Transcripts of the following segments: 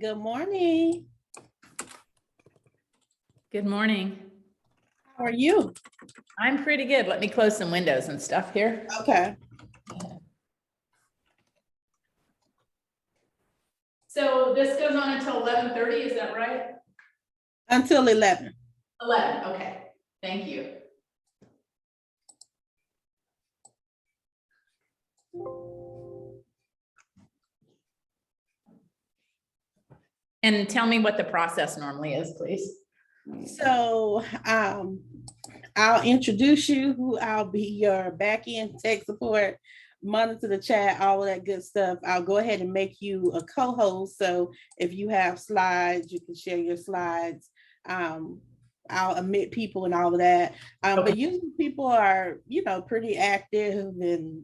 Good morning. Good morning. How are you? I'm pretty good. Let me close some windows and stuff here. Okay. So this goes on until 11:30, is that right? Until 11. 11, okay. Thank you. And tell me what the process normally is, please. So I'll introduce you, who I'll be your back-end tech support, monitor the chat, all of that good stuff. I'll go ahead and make you a co-host. So if you have slides, you can share your slides. I'll admit people and all of that. But usually people are, pretty active and,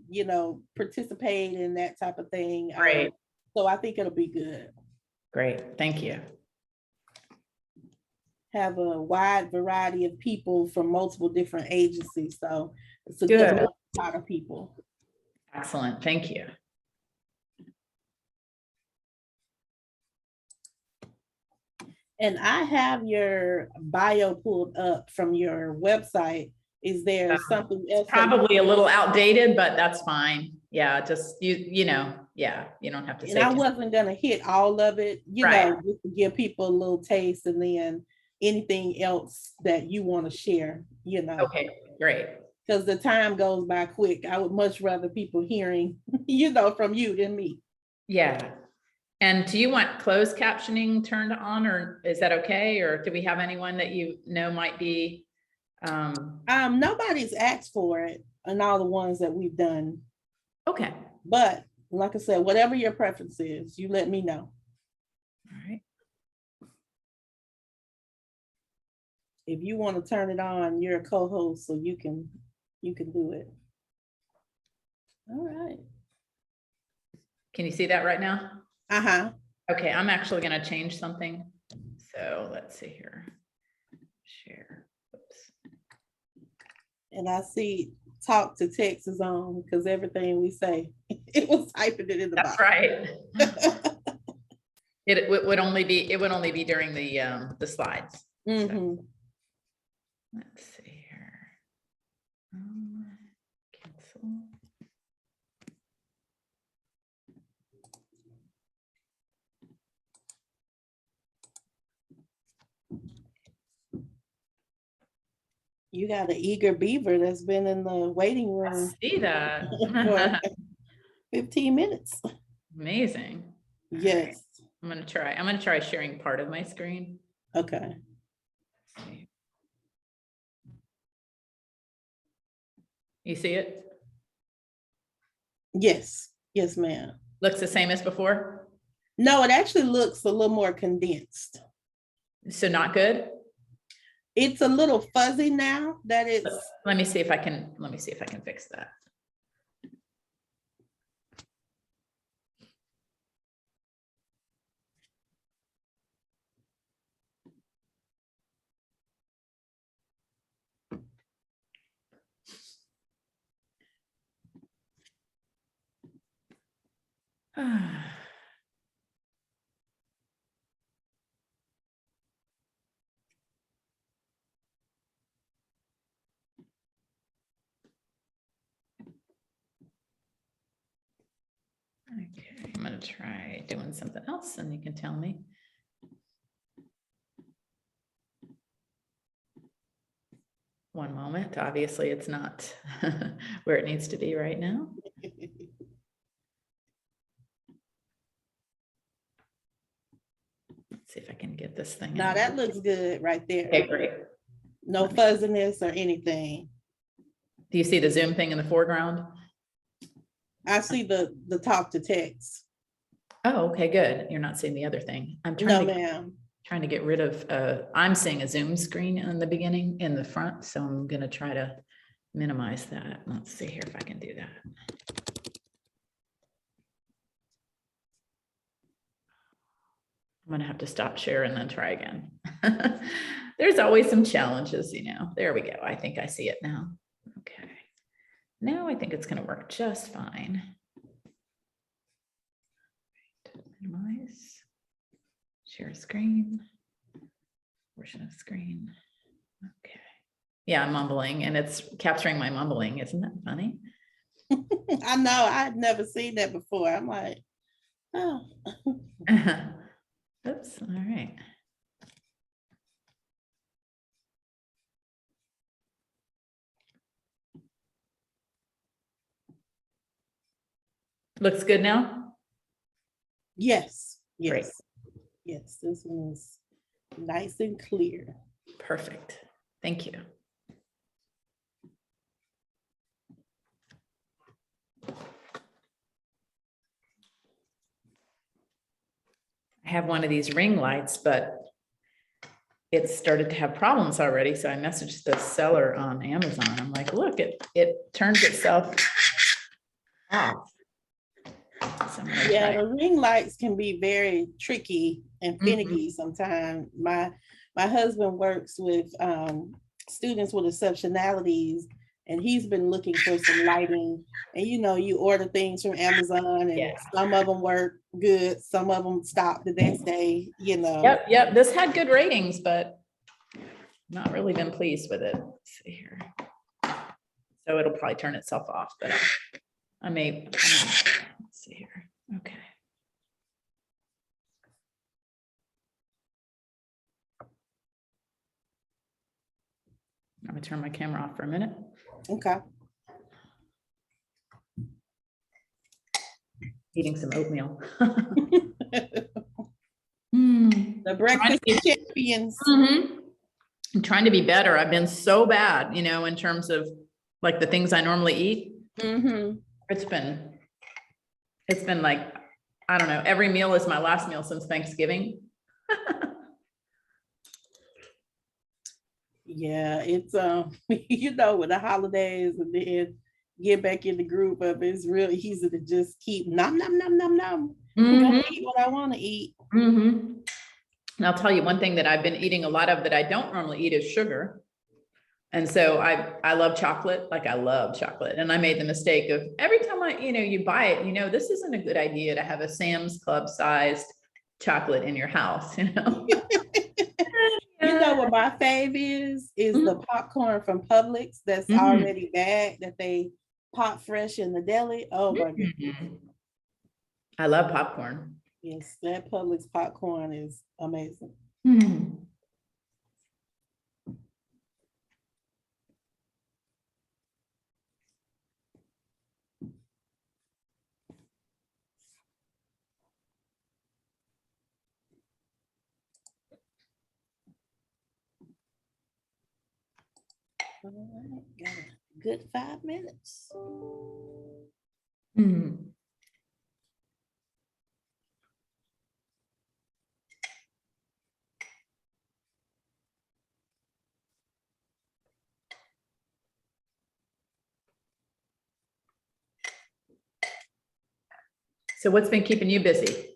participate in that type of thing. Great. So I think it'll be good. Great, thank you. Have a wide variety of people from multiple different agencies. So it's a Good. good lot of people. Excellent, thank you. And I have your bio pulled up from your website. Is there something else? Probably a little outdated, but that's fine. Yeah, just you know, yeah, you don't have to say. And I wasn't gonna hit all of it, just to give people a little taste, and then anything else that you want to share, Okay, great. Because the time goes by quick. I would much rather people hearing, from you than me. Yeah. And do you want closed captioning turned on, or is that okay? Or do we have anyone that you know might be? Nobody's asked for it and all the ones that we've done. Okay. But like I said, whatever your preference is, you let me know. All right. If you want to turn it on, you're a co-host, so you can do it. All right. Can you see that right now? Uh-huh. Okay, I'm actually going to change something. So let's see here. Share. Oops. And I see talk to text is on, because everything we say, it was typing it in the box. That's right. It would only be during the slides. Mm-hmm. So, let's see here. Cancel. You got an eager beaver that's been in the waiting room. I see that. For 15 minutes. Amazing. Yes. Right. I'm gonna try sharing part of my screen. Okay. Let's see. You see it? Yes. Yes, ma'am. Looks the same as before? No, it actually looks a little more condensed. So not good? It's a little fuzzy now that it's. Let me see if I can fix that. Okay, I'm going to try doing something else and you can tell me. One moment. Obviously, it's not where it needs to be right now. Let's see if I can get this thing. Now that looks good right there. Okay, great. No fuzziness or anything. Do you see the Zoom thing in the foreground? I see the talk to text. Oh, okay, good. You're not seeing the other thing. I'm trying to get rid of, I'm seeing a Zoom screen in the beginning, in the front. So I'm going to try to minimize that. Let's see here if I can do that. I'm going to have to stop share and then try again. There's always some challenges, There we go. I think I see it now. Okay. Now I think it's going to work just fine. Minimize. Share screen. Portion of screen. Okay. Yeah, I'm mumbling and it's capturing my mumbling. Isn't that funny? I know. I'd never seen that before. I'm like, oh. Oops. All right. Looks good now? Yes. Yes. Great. Yes. This one is nice and clear. Perfect. Thank you. I have one of these ring lights, but it started to have problems already. So I messaged the seller on Amazon. I'm like, look, it turns itself off. So yeah, the ring lights can be very tricky and finicky sometimes. My husband works with students with exceptionalities, and he's been looking for some lighting. And you order things from Amazon, and some of them work good, some of them stop the next day. Yep. This had good ratings, but not really been pleased with it. Let's see here. So it'll probably turn itself off, but I may let's see here. Okay. I'm gonna turn my camera off for a minute. Okay. Eating some oatmeal. The breakfast champions. I'm trying to be better. I've been so bad, in terms of like the things I normally eat. It's been like, I don't know, every meal is my last meal since Thanksgiving. Yeah, it's with the holidays and then get back in the group of it's really easy to just keep nom. I'm gonna eat what I want to eat. And I'll tell you one thing that I've been eating a lot of that I don't normally eat is sugar. And so I love chocolate, like I love chocolate. And I made the mistake of every time you buy it, this isn't a good idea to have a Sam's Club sized chocolate in your house, What my fave is the popcorn from Publix that's already bagged that they pop fresh in the deli. Oh my goodness. I love popcorn. Yes, that Publix popcorn is amazing. All right, got a good 5 minutes. So what's been keeping you busy?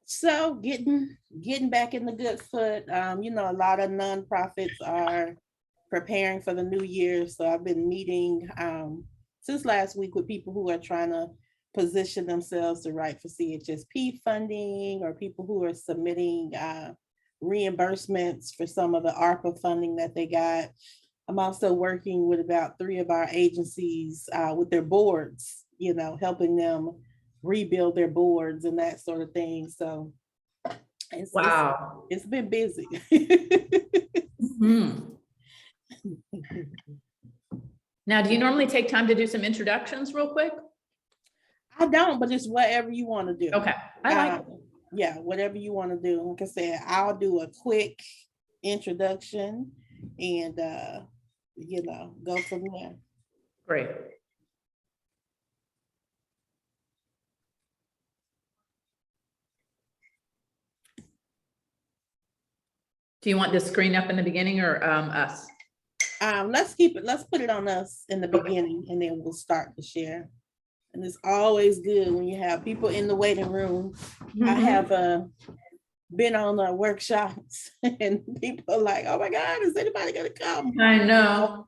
So getting back in the good foot. A lot of nonprofits are preparing for the new year. So I've been meeting since last week with people who are trying to position themselves to write for CHSP funding, or people who are submitting reimbursements for some of the ARPA funding that they got. I'm also working with about 3 of our agencies with their boards, helping them rebuild their boards and that sort of thing. So it's been busy. Now, do you normally take time to do some introductions real quick? I don't, but it's whatever you want to do. Okay. I like it. Yeah, whatever you want to do. Like I said, I'll do a quick introduction and go from there. Great. Do you want this screen up in the beginning or us? Let's put it on us in the beginning, and then we'll start to share. And it's always good when you have people in the waiting room. I have been on workshops and people are like, oh my God, is anybody gonna come? I know.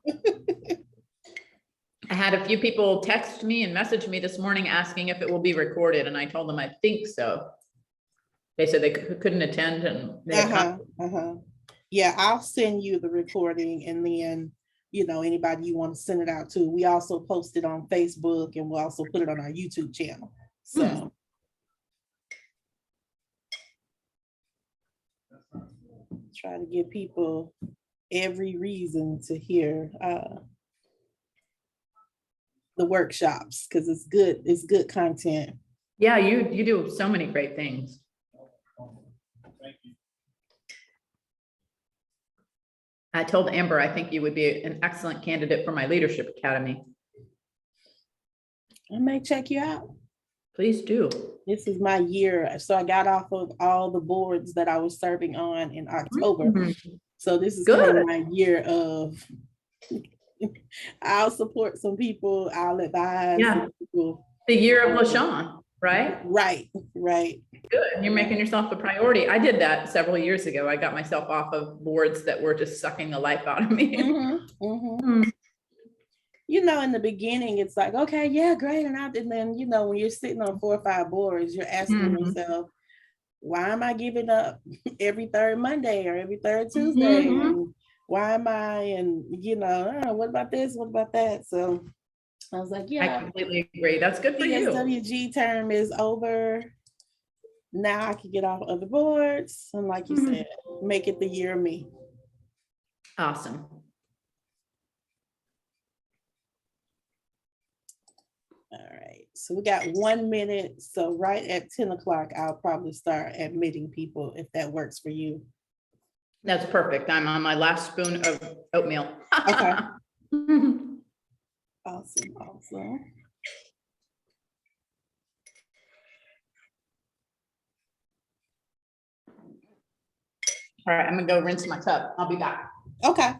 I had a few people text me and message me this morning asking if it will be recorded, and I told them I think so. Okay, so they couldn't attend and yeah, I'll send you the recording, and then anybody you want to send it out to. We also post it on Facebook, and we'll also put it on our YouTube channel. So try to give people every reason to hear the workshops, because it's good content. Yeah, you do so many great things. Thank you. I told Amber I think you would be an excellent candidate for my leadership academy. I may check you out. Please do. This is my year. So I got off of all the boards that I was serving on in October. So this is kind of my year of I'll support some people, I'll advise people. The year of LaShawn, right? Right. Good. You're making yourself a priority. I did that several years ago. I got myself off of boards that were just sucking the life out of me. In the beginning, it's like, okay, yeah, great. And then, when you're sitting on 4 or 5 boards, you're asking yourself, why am I giving up every third Monday or every third Tuesday? And why am I, and what about this? What about that? So I was like, yeah, I completely agree. That's good for you. PSWG term is over. Now I can get off other boards. And like you said, make it the year of me. Awesome. All right. So we got 1 minute. So right at 10 o'clock, I'll probably start admitting people if that works for you. That's perfect. I'm on my last spoon of oatmeal. Okay. Awesome. All right, I'm gonna go rinse my cup. I'll be back. Okay.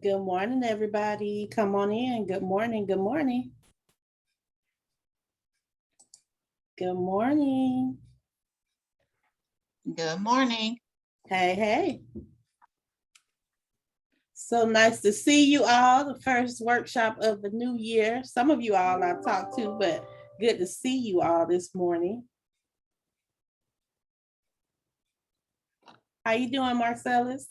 Good morning, everybody. Come on in. Good morning. Good morning. Good morning. Good morning. Hey. So nice to see you all. The first workshop of the new year. Some of you all I've talked to, but good to see you all this morning. How you doing, Marcellus?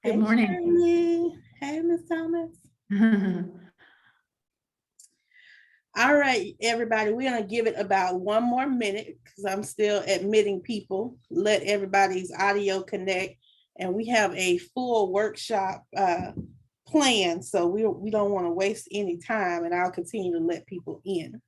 Good morning. Shirley. Hey, Miss Thomas. All right, everybody, we're gonna give it about 1 more minute because I'm still admitting people. Let everybody's audio connect, and we have a full workshop planned, so we don't want to waste any time, and I'll continue to let people in.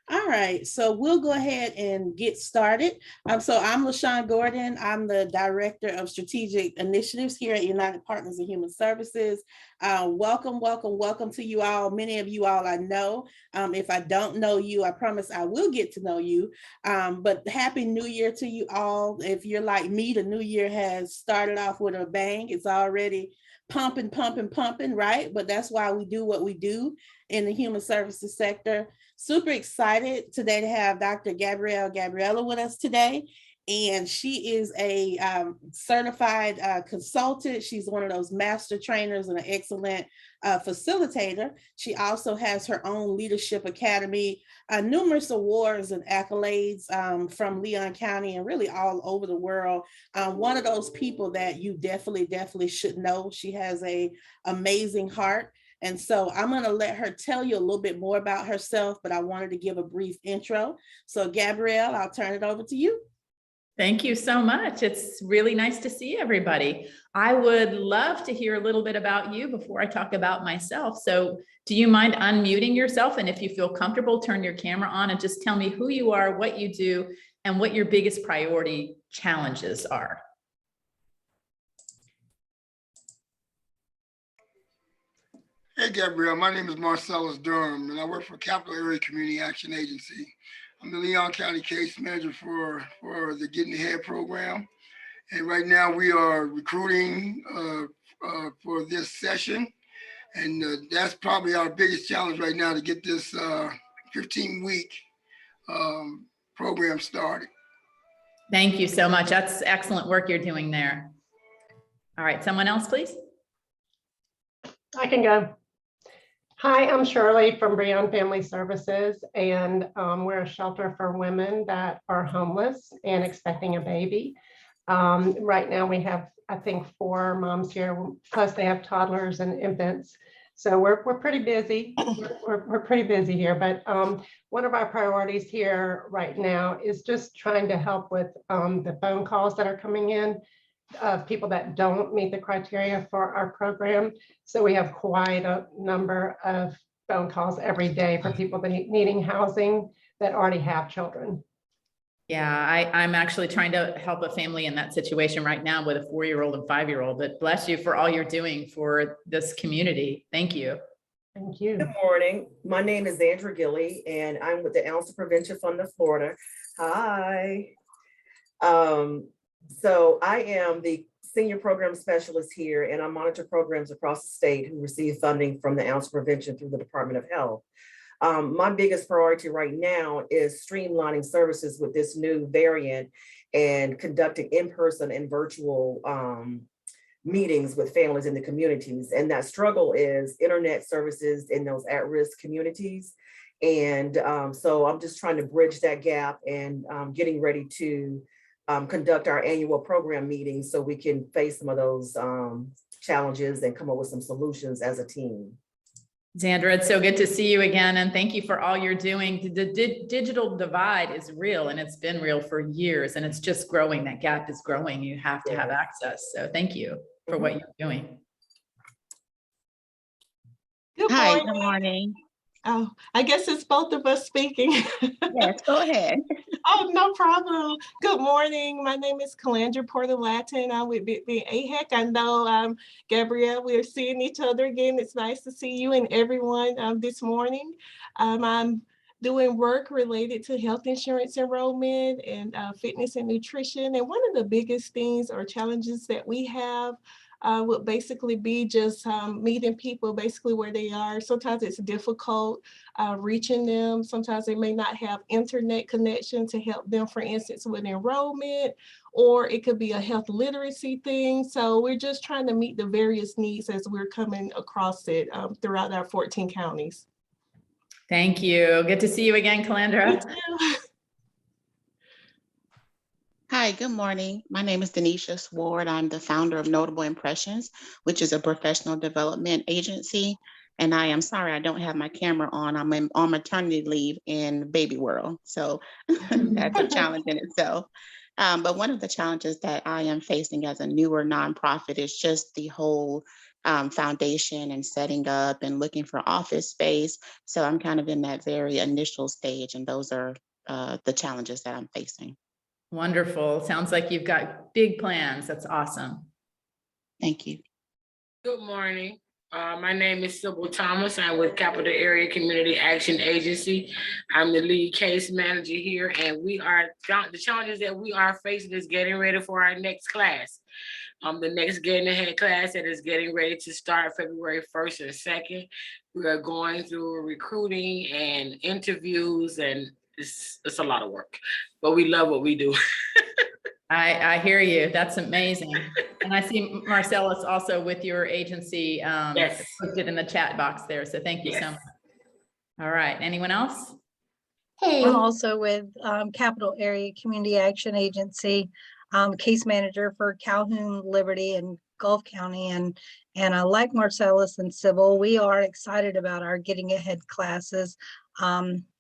All right, so we'll go ahead and get started. So I'm LaShawn Gordon. I'm the Director of Strategic Initiatives here at United Partners in Human Services. Welcome to you all. Many of you all I know. If I don't know you, I promise I will get to know you. But Happy New Year to you all. If you're like me, the new year has started off with a bang. It's already pumping, right? But that's why we do what we do in the human services sector. Super excited today to have Dr. Gabrielle Gabrielli with us today. And she is a certified consultant. She's one of those master trainers and an excellent facilitator. She also has her own leadership academy, numerous awards and accolades from Leon County and really all over the world. One of those people that you definitely should know. She has an amazing heart. And so I'm going to let her tell you a little bit more about herself, but I wanted to give a brief intro. So Gabrielle, I'll turn it over to you. Thank you so much. It's really nice to see everybody. I would love to hear a little bit about you before I talk about myself. So do you mind unmuting yourself? And if you feel comfortable, turn your camera on and just tell me who you are, what you do, and what your biggest priority challenges are. Hey, Gabrielle, my name is Marcellus Durham, and I work for Capital Area Community Action Agency. I'm the Leon County Case Manager for the Getting Ahead program. And right now we are recruiting for this session. And that's probably our biggest challenge right now, to get this 15-week program started. Thank you so much. That's excellent work you're doing there. All right, someone else, please. I can go. Hi, I'm Shirley from Breon Family Services, and we're a shelter for women that are homeless and expecting a baby. Right now we have, I think, 4 moms here, plus they have toddlers and infants. So we're pretty busy. We're pretty busy here, but one of our priorities here right now is just trying to help with the phone calls that are coming in of people that don't meet the criteria for our program. So we have quite a number of phone calls every day for people that needing housing that already have children. Yeah, I'm actually trying to help a family in that situation right now with a 4-year-old and 5-year-old, but bless you for all you're doing for this community. Thank you. Thank you. Good morning. My name is Andrew Gilly, and I'm with the Ounce of Prevention Fund of Florida. Hi. So I am the senior program specialist here, and I monitor programs across the state who receive funding from the Ounce of Prevention through the Department of Health. My biggest priority right now is streamlining services with this new variant and conducting in-person and virtual meetings with families in the communities. And that struggle is internet services in those at-risk communities. And so I'm just trying to bridge that gap and getting ready to conduct our annual program meetings so we can face some of those challenges and come up with some solutions as a team. Zandra, it's so good to see you again, and thank you for all you're doing. The digital divide is real, and it's been real for years, and it's just growing. That gap is growing. You have to have access. So thank you for what you're doing. Hi, good morning. Oh, I guess it's both of us speaking. Yes, go ahead. Oh, no problem. Good morning. My name is Calandra Porter-Latin. I'm with AHEC. I know, Gabrielle, we're seeing each other again. It's nice to see you and everyone this morning. I'm doing work related to health insurance enrollment and fitness and nutrition. And one of the biggest things or challenges that we have would basically be just meeting people basically where they are. Sometimes it's difficult reaching them. Sometimes they may not have internet connection to help them, for instance, with enrollment, or it could be a health literacy thing. So we're just trying to meet the various needs as we're coming across it throughout our 14 counties. Thank you. Good to see you again, Calandra. Hi, good morning. My name is Denisha Sward. I'm the founder of Notable Impressions, which is a professional development agency. And I am sorry, I don't have my camera on. I'm on maternity leave in baby world. So that's a challenge in itself. But one of the challenges that I am facing as a newer nonprofit is just the whole foundation and setting up and looking for office space. So I'm kind of in that very initial stage, and those are the challenges that I'm facing. Wonderful. Sounds like you've got big plans. That's awesome. Thank you. Good morning. My name is Sybil Thomas. I'm with Capital Area Community Action Agency. I'm the lead case manager here, and the challenges that we are facing is getting ready for our next class. The next Getting Ahead class that is getting ready to start February 1st and 2nd. We are going through recruiting and interviews, and it's a lot of work, but we love what we do. I hear you. That's amazing. And I see Marcellus also with your agency. Yes. Put it in the chat box there. So thank you so much. All right. Anyone else? Hey. I'm also with Capital Area Community Action Agency, case manager for Calhoun, Liberty, and Gulf County. And like Marcellus and Sybil, we are excited about our Getting Ahead classes.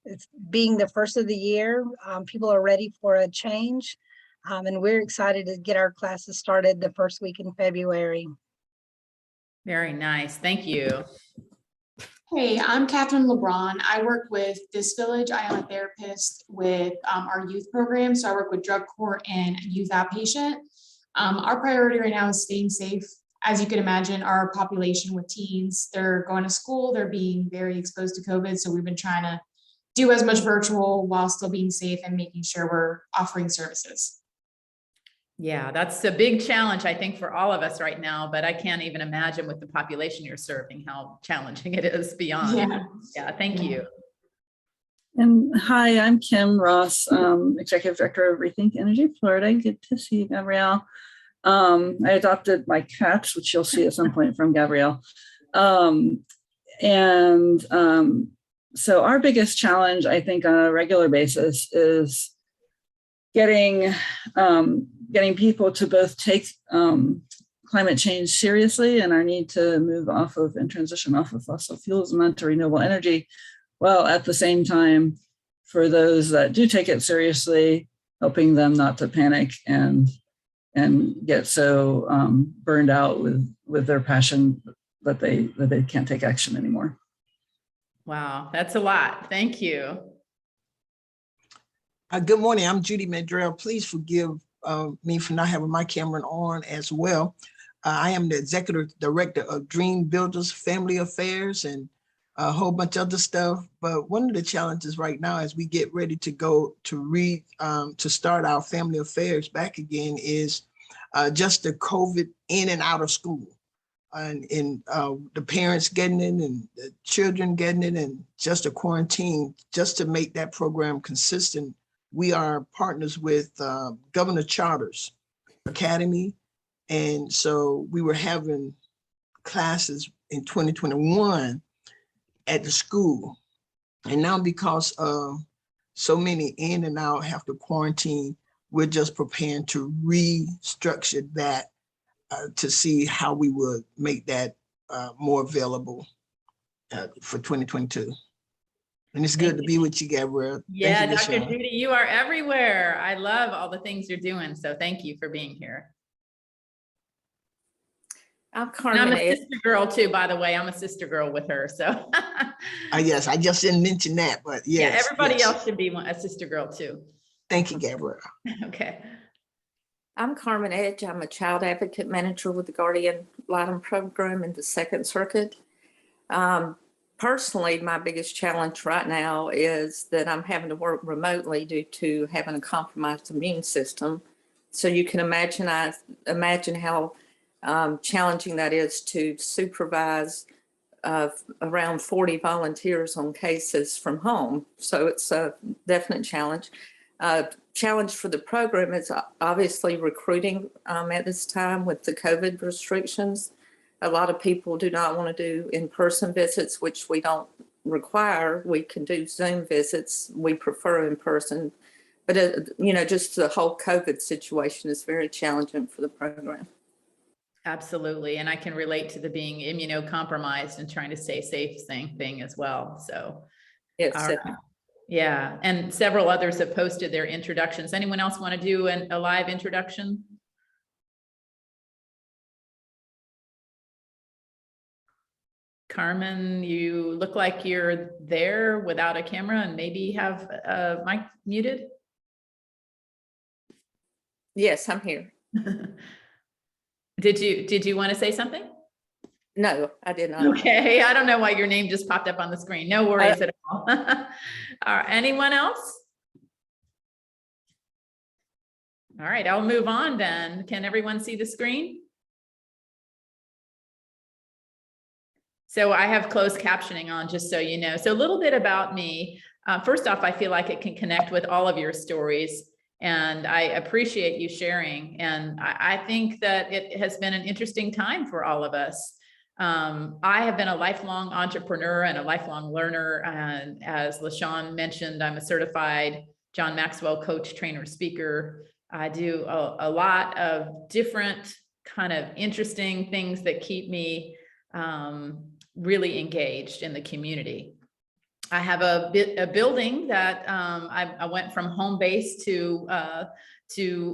It's being the first of the year. People are ready for a change. And we're excited to get our classes started the first week in February. Very nice. Thank you. Hey, I'm Catherine Lebron. I work with This Village. I am a therapist with our youth program. So I work with drug court and youth outpatient. Our priority right now is staying safe. As you can imagine, our population with teens, they're going to school, they're being very exposed to COVID. So we've been trying to do as much virtual while still being safe and making sure we're offering services. Yeah, that's a big challenge, I think, for all of us right now, but I can't even imagine with the population you're serving how challenging it is beyond. Yeah, thank you. And hi, I'm Kim Ross, Executive Director of Rethink Energy Florida. Good to see you, Gabrielle. I adopted my cats, which you'll see at some point from Gabrielle. So our biggest challenge, I think, on a regular basis is getting people to both take climate change seriously and our need to move off of and transition off of fossil fuels and onto renewable energy, while at the same time, for those that do take it seriously, helping them not to panic and get so burned out with their passion that they can't take action anymore. Wow, that's a lot. Thank you. Good morning. I'm Judy Madrell. Please forgive me for not having my camera on as well. I am the Executive Director of Dream Builders Family Affairs and a whole bunch of other stuff. But one of the challenges right now as we get ready to go to start our family affairs back again is just the COVID in and out of school. And the parents getting it and the children getting it and just a quarantine just to make that program consistent. We are partners with Governor Charters Academy. And so we were having classes in 2021 at the school. And now because so many in and out have to quarantine, we're just preparing to restructure that to see how we would make that more available for 2022. And it's good to be with you, Gabrielle. Yeah, Dr. Judy, you are everywhere. I love all the things you're doing. So thank you for being here. I'm Carmen. And I'm a sister girl too, by the way. I'm a sister girl with her. So yes, I just didn't mention that, but yes. Yeah, everybody else should be a sister girl too. Thank you, Gabrielle. Okay. I'm Carmen Edge. I'm a child advocate manager with the Guardian Lighting Program in the Second Circuit. Personally, my biggest challenge right now is that I'm having to work remotely due to having a compromised immune system. So you can imagine how challenging that is to supervise around 40 volunteers on cases from home. So it's a definite challenge. Challenge for the program is obviously recruiting at this time with the COVID restrictions. A lot of people do not want to do in-person visits, which we don't require. We can do Zoom visits. We prefer in person. But, just the whole COVID situation is very challenging for the program. Absolutely. And I can relate to the being immunocompromised and trying to stay safe thing as well. So, yes. Yeah. And several others have posted their introductions. Anyone else want to do a live introduction? Carmen, you look like you're there without a camera and maybe have a mic muted. Yes, I'm here. Did you want to say something? No, I did not. Okay, I don't know why your name just popped up on the screen. No worries at all. Anyone else? All right, I'll move on then. Can everyone see the screen? So I have closed captioning on, just so you know. So a little bit about me. First off, I feel like it can connect with all of your stories, and I appreciate you sharing. And I think that it has been an interesting time for all of us. I have been a lifelong entrepreneur and a lifelong learner. And as LaShawn mentioned, I'm a certified John Maxwell coach, trainer, speaker. I do a lot of different kind of interesting things that keep me really engaged in the community. I have a building that I went from home base to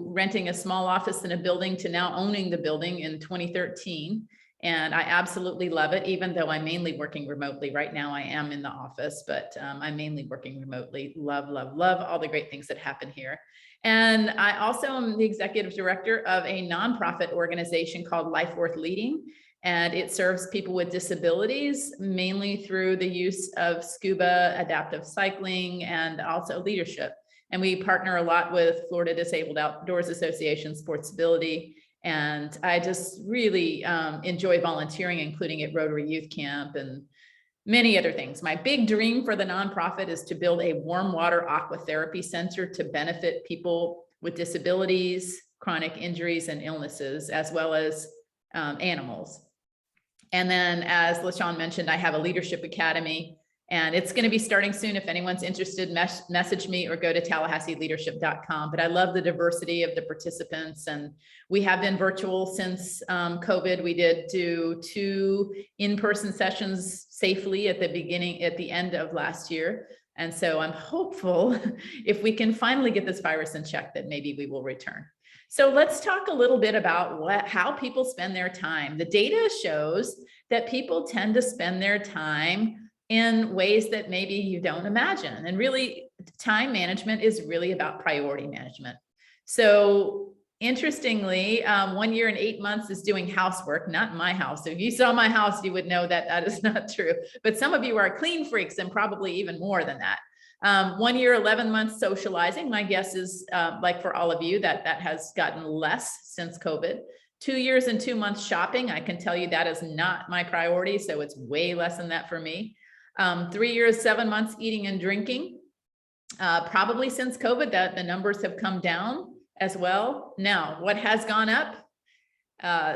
renting a small office in a building to now owning the building in 2013. And I absolutely love it, even though I'm mainly working remotely. Right now I am in the office, but I'm mainly working remotely. Love, love, love all the great things that happen here. And I also am the executive director of a nonprofit organization called Life Worth Leading. And it serves people with disabilities, mainly through the use of scuba, adaptive cycling, and also leadership. And we partner a lot with Florida Disabled Outdoors Association, Sportsability. And I just really enjoy volunteering, including at Rotary Youth Camp and many other things. My big dream for the nonprofit is to build a warm water aquatherapy center to benefit people with disabilities, chronic injuries, and illnesses, as well as animals. And then, as LaShawn mentioned, I have a leadership academy, and it's going to be starting soon. If anyone's interested, message me or go to TallahasseeLeadership.com. But I love the diversity of the participants, and we have been virtual since COVID. We did do 2 in-person sessions safely at the end of last year. And so I'm hopeful if we can finally get this virus in check, that maybe we will return. So let's talk a little bit about how people spend their time. The data shows that people tend to spend their time in ways that maybe you don't imagine. And really, time management is really about priority management. So interestingly, 1 year and 8 months is doing housework, not in my house. So if you saw my house, you would know that that is not true. But some of you are clean freaks, and probably even more than that. 1 year, 11 months socializing. My guess is, like for all of you, that has gotten less since COVID. 2 years and 2 months shopping. I can tell you that is not my priority. So it's way less than that for me. 3 years, 7 months eating and drinking. Probably since COVID, that the numbers have come down as well. Now, what has gone up?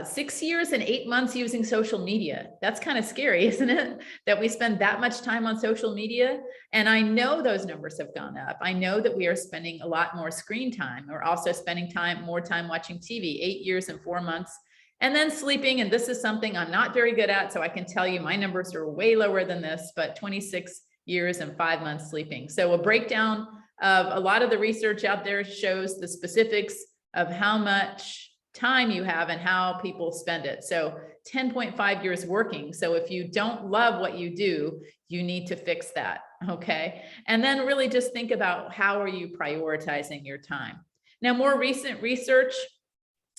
6 years and 8 months using social media. That's kind of scary, isn't it? That we spend that much time on social media. And I know those numbers have gone up. I know that we are spending a lot more screen time. We're also spending more time watching TV, 8 years and 4 months. And then sleeping, and this is something I'm not very good at, so I can tell you my numbers are way lower than this, but 26 years and 5 months sleeping. So a breakdown of a lot of the research out there shows the specifics of how much time you have and how people spend it. So 10.5 years working. So if you don't love what you do, you need to fix that, okay? And then really just think about how are you prioritizing your time. Now, more recent research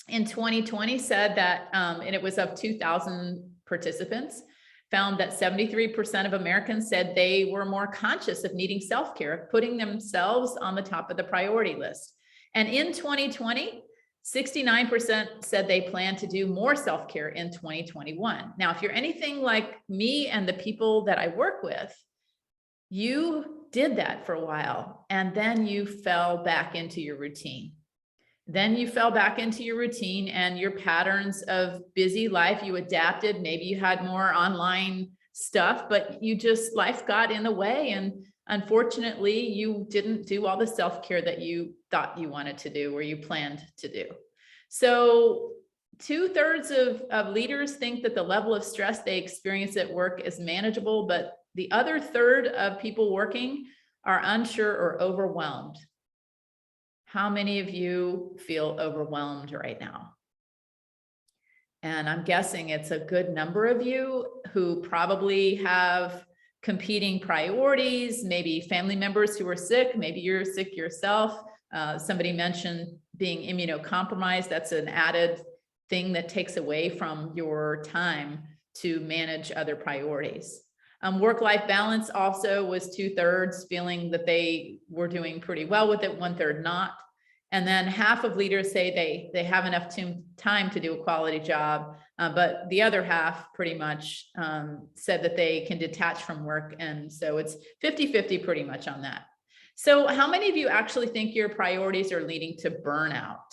in 2020 said that, and it was of 2,000 participants, found that 73% of Americans said they were more conscious of needing self-care, putting themselves on the top of the priority list. And in 2020, 69% said they plan to do more self-care in 2021. Now, if you're anything like me and the people that I work with, you did that for a while, and then you fell back into your routine. Then you fell back into your routine and your patterns of busy life. You adapted. Maybe you had more online stuff, but life got in the way. And unfortunately, you didn't do all the self-care that you thought you wanted to do or you planned to do. So 2/3 of leaders think that the level of stress they experience at work is manageable, but the other third of people working are unsure or overwhelmed. How many of you feel overwhelmed right now? And I'm guessing it's a good number of you who probably have competing priorities, maybe family members who are sick, maybe you're sick yourself. Somebody mentioned being immunocompromised. That's an added thing that takes away from your time to manage other priorities. Work-life balance also was 2/3 feeling that they were doing pretty well with it, 1/3 not. And then half of leaders say they have enough time to do a quality job, but the other half pretty much said that they can detach from work. And so it's 50-50 pretty much on that. So how many of you actually think your priorities are leading to burnout?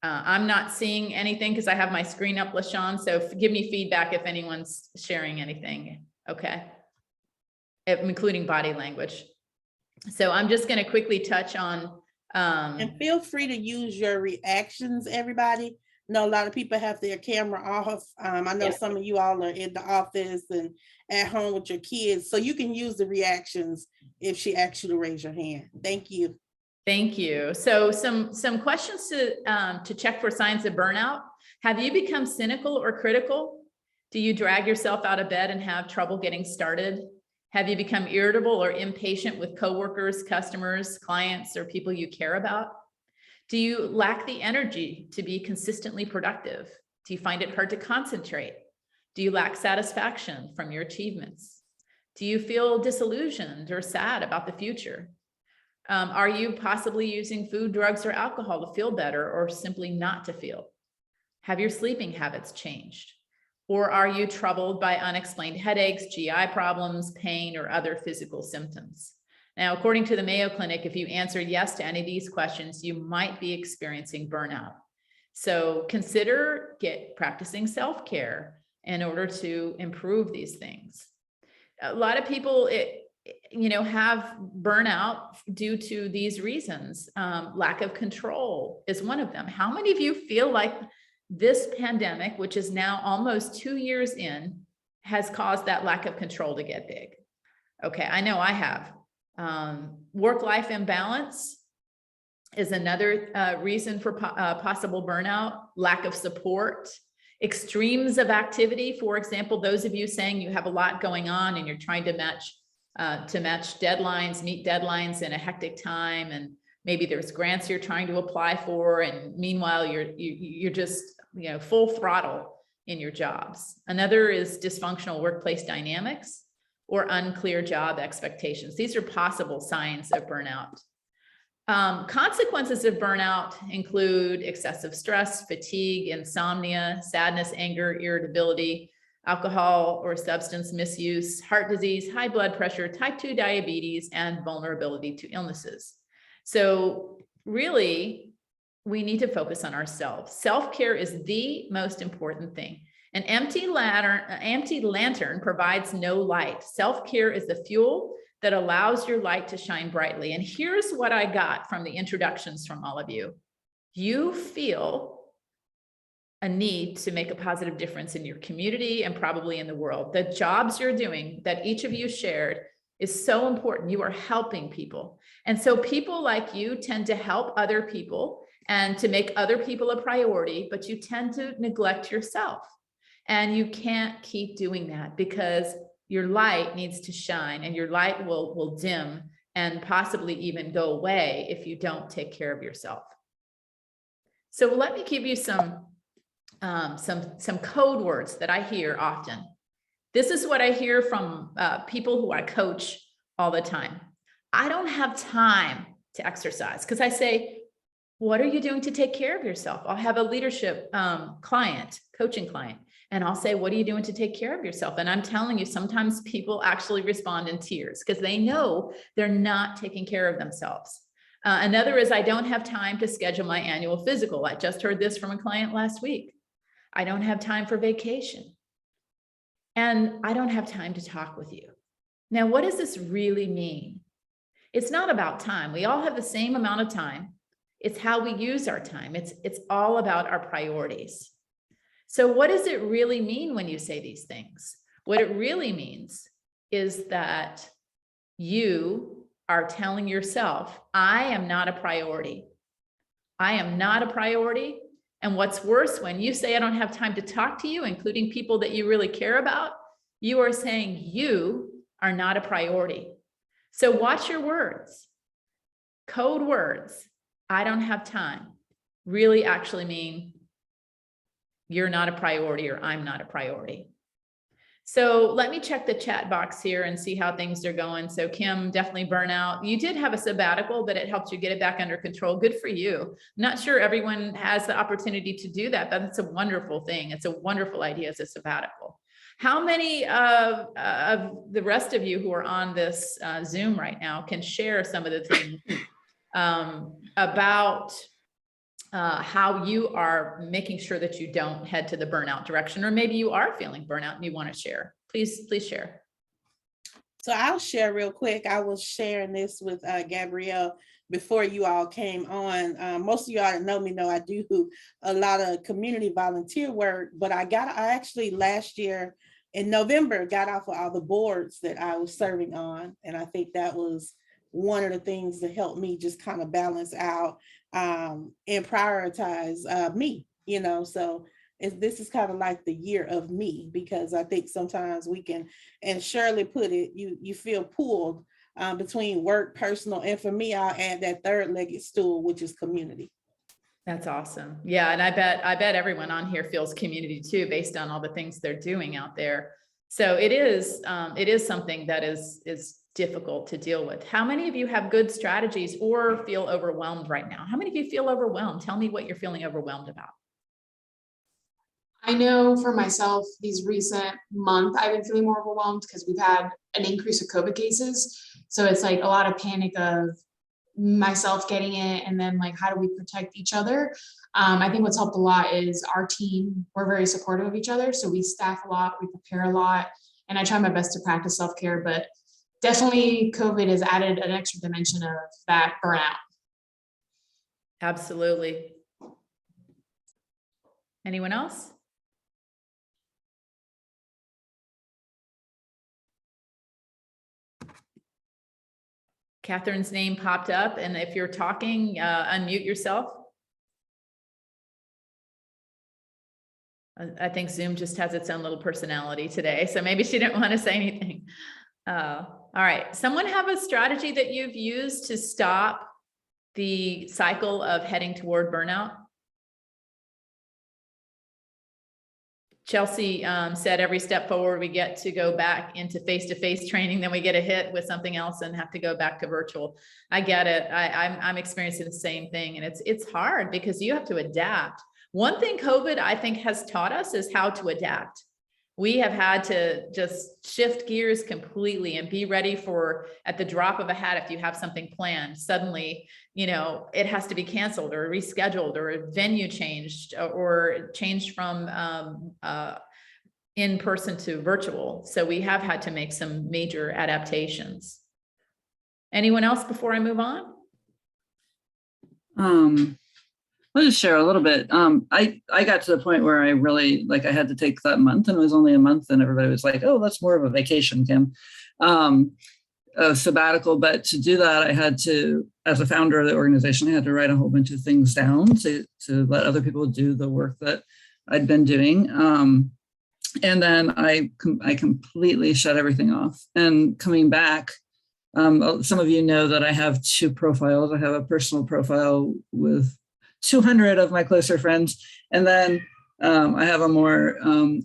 I'm not seeing anything because I have my screen up, LaShawn, so give me feedback if anyone's sharing anything, okay? Including body language. So I'm just going to quickly touch on And feel free to use your reactions, everybody. I know a lot of people have their camera off. I know some of you all are in the office and at home with your kids, so you can use the reactions if she asks you to raise your hand. Thank you. Thank you. So some questions to check for signs of burnout. Have you become cynical or critical? Do you drag yourself out of bed and have trouble getting started? Have you become irritable or impatient with coworkers, customers, clients, or people you care about? Do you lack the energy to be consistently productive? Do you find it hard to concentrate? Do you lack satisfaction from your achievements? Do you feel disillusioned or sad about the future? Are you possibly using food, drugs, or alcohol to feel better or simply not to feel? Have your sleeping habits changed? Or are you troubled by unexplained headaches, GI problems, pain, or other physical symptoms? Now, according to the Mayo Clinic, if you answer yes to any of these questions, you might be experiencing burnout. So consider practicing self-care in order to improve these things. A lot of people, have burnout due to these reasons. Lack of control is one of them. How many of you feel like this pandemic, which is now almost 2 years in, has caused that lack of control to get big? Okay, I know I have. Work-life imbalance is another reason for possible burnout. Lack of support, extremes of activity. For example, those of you saying you have a lot going on and you're trying to match deadlines, meet deadlines in a hectic time, and maybe there's grants you're trying to apply for, and meanwhile you're just full throttle in your jobs. Another is dysfunctional workplace dynamics or unclear job expectations. These are possible signs of burnout. Consequences of burnout include excessive stress, fatigue, insomnia, sadness, anger, irritability, alcohol or substance misuse, heart disease, high blood pressure, type 2 diabetes, and vulnerability to illnesses. So really, we need to focus on ourselves. Self-care is the most important thing. An empty lantern provides no light. Self-care is the fuel that allows your light to shine brightly. And here's what I got from the introductions from all of you. You feel a need to make a positive difference in your community and probably in the world. The jobs you're doing that each of you shared is so important. You are helping people. And so people like you tend to help other people and to make other people a priority, but you tend to neglect yourself. And you can't keep doing that because your light needs to shine, and your light will dim and possibly even go away if you don't take care of yourself. So let me give you some code words that I hear often. This is what I hear from people who I coach all the time. I don't have time to exercise, because I say, what are you doing to take care of yourself? I'll have a leadership coaching client, and I'll say, what are you doing to take care of yourself? And I'm telling you, sometimes people actually respond in tears because they know they're not taking care of themselves. Another is, I don't have time to schedule my annual physical. I just heard this from a client last week. I don't have time for vacation. And I don't have time to talk with you. Now, what does this really mean? It's not about time. We all have the same amount of time. It's how we use our time. It's all about our priorities. So what does it really mean when you say these things? What it really means is that you are telling yourself, I am not a priority. I am not a priority. And what's worse, when you say, I don't have time to talk to you, including people that you really care about, you are saying you are not a priority. So watch your words. Code words, I don't have time, really actually mean you're not a priority or I'm not a priority. So let me check the chat box here and see how things are going. So Kim, definitely burnout. You did have a sabbatical, but it helped you get it back under control. Good for you. I'm not sure everyone has the opportunity to do that, but it's a wonderful thing. It's a wonderful idea as a sabbatical. How many of the rest of you who are on this Zoom right now can share some of the things about how you are making sure that you don't head to the burnout direction, or maybe you are feeling burnout and you want to share? Please share. So I'll share real quick. I was sharing this with Gabrielle before you all came on. Most of y'all that know me know I do a lot of community volunteer work, but I actually last year in November got off of all the boards that I was serving on. And I think that was one of the things that helped me just kind of balance out and prioritize me, you know. So this is kind of like the year of me, because I think sometimes we can, and Shirley put it, you feel pulled between work, personal, and for me, I'll add that third-legged stool, which is community. That's awesome. Yeah, and I bet everyone on here feels community too, based on all the things they're doing out there. So it is something that is difficult to deal with. How many of you have good strategies or feel overwhelmed right now? How many of you feel overwhelmed? Tell me what you're feeling overwhelmed about. I know for myself, these recent months, I've been feeling more overwhelmed because we've had an increase of COVID cases. So it's like a lot of panic of myself getting it, and then like, how do we protect each other? I think what's helped a lot is our team. We're very supportive of each other. So we staff a lot, we prepare a lot, and I try my best to practice self-care, but definitely COVID has added an extra dimension of that burnout. Absolutely. Anyone else? Catherine's name popped up, and if you're talking, unmute yourself. I think Zoom just has its own little personality today, so maybe she didn't want to say anything. All right, someone have a strategy that you've used to stop the cycle of heading toward burnout? Chelsea said every step forward, we get to go back into face-to-face training, then we get a hit with something else and have to go back to virtual. I get it. I'm experiencing the same thing. And it's hard because you have to adapt. One thing COVID, I think, has taught us is how to adapt. We have had to just shift gears completely and be ready for, at the drop of a hat, if you have something planned, suddenly, you know, it has to be canceled or rescheduled or a venue changed or changed from in person to virtual. So we have had to make some major adaptations. Anyone else before I move on? I'll just share a little bit. I got to the point where I really, like, I had to take that month, and it was only a month, and everybody was like, oh, that's more of a vacation, Kim, a sabbatical. But to do that, I had to, as a founder of the organization, I had to write a whole bunch of things down to let other people do the work that I'd been doing. And then I completely shut everything off. And coming back, some of you know that I have two profiles. I have a personal profile with 200 of my closer friends. And then I have a more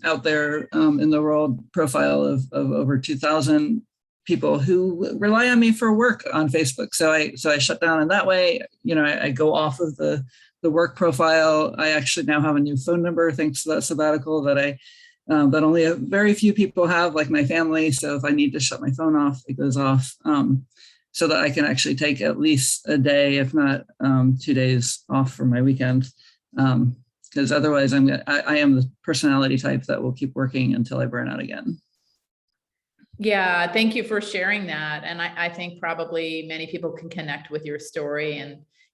out there in the world profile of over 2,000 people who rely on me for work on Facebook. So I shut down in that way. You know, I go off of the work profile. I actually now have a new phone number thanks to that sabbatical that that only a very few people have, like my family. So if I need to shut my phone off, it goes off. So that I can actually take at least a day, if not 2 days off for my weekend. Because otherwise I am the personality type that will keep working until I burn out again. Yeah, thank you for sharing that. And I think probably many people can connect with your story,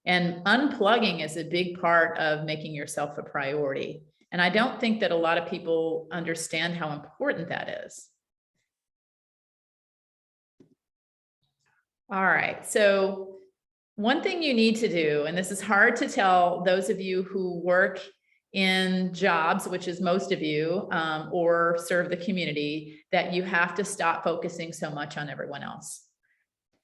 and unplugging is a big part of making yourself a priority. And I don't think that a lot of people understand how important that is. All right, so one thing you need to do, and this is hard to tell those of you who work in jobs, which is most of you, or serve the community, that you have to stop focusing so much on everyone else.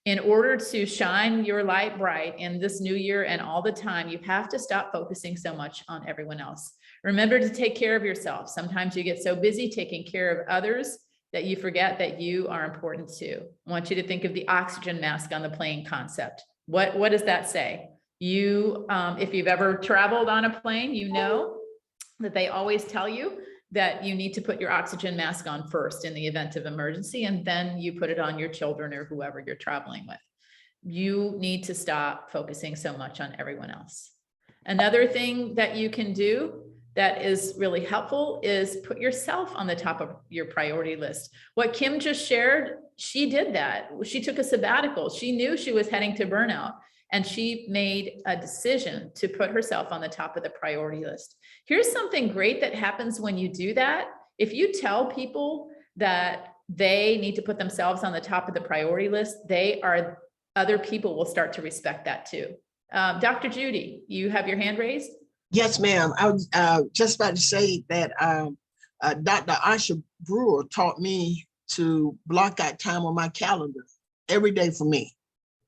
In order to shine your light bright in this new year and all the time, you have to stop focusing so much on everyone else. Remember to take care of yourself. Sometimes you get so busy taking care of others that you forget that you are important too. I want you to think of the oxygen mask on the plane concept. What does that say? You, if you've ever traveled on a plane, you know that they always tell you that you need to put your oxygen mask on first in the event of emergency, and then you put it on your children or whoever you're traveling with. You need to stop focusing so much on everyone else. Another thing that you can do that is really helpful is put yourself on the top of your priority list. What Kim just shared, she did that. She took a sabbatical. She knew she was heading to burnout, and she made a decision to put herself on the top of the priority list. Here's something great that happens when you do that. If you tell people that they need to put themselves on the top of the priority list, other people will start to respect that too. Dr. Judy, you have your hand raised? Yes, ma'am. I was just about to say that Dr. Asha Brewer taught me to block out time on my calendar every day for me.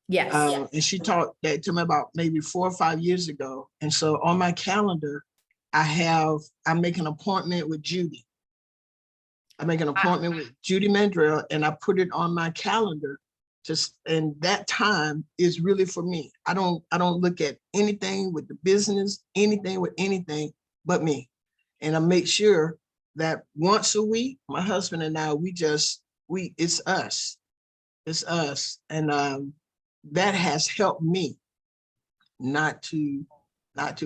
Yes. And she taught that to me about maybe 4 or 5 years ago. And so on my calendar, I make an appointment with Judy. I make an appointment with Judy Mandrell, and I put it on my calendar. And that time is really for me. I don't look at anything with the business, anything with anything but me. And I make sure that once a week, my husband and I, it's us. It's us. And that has helped me not to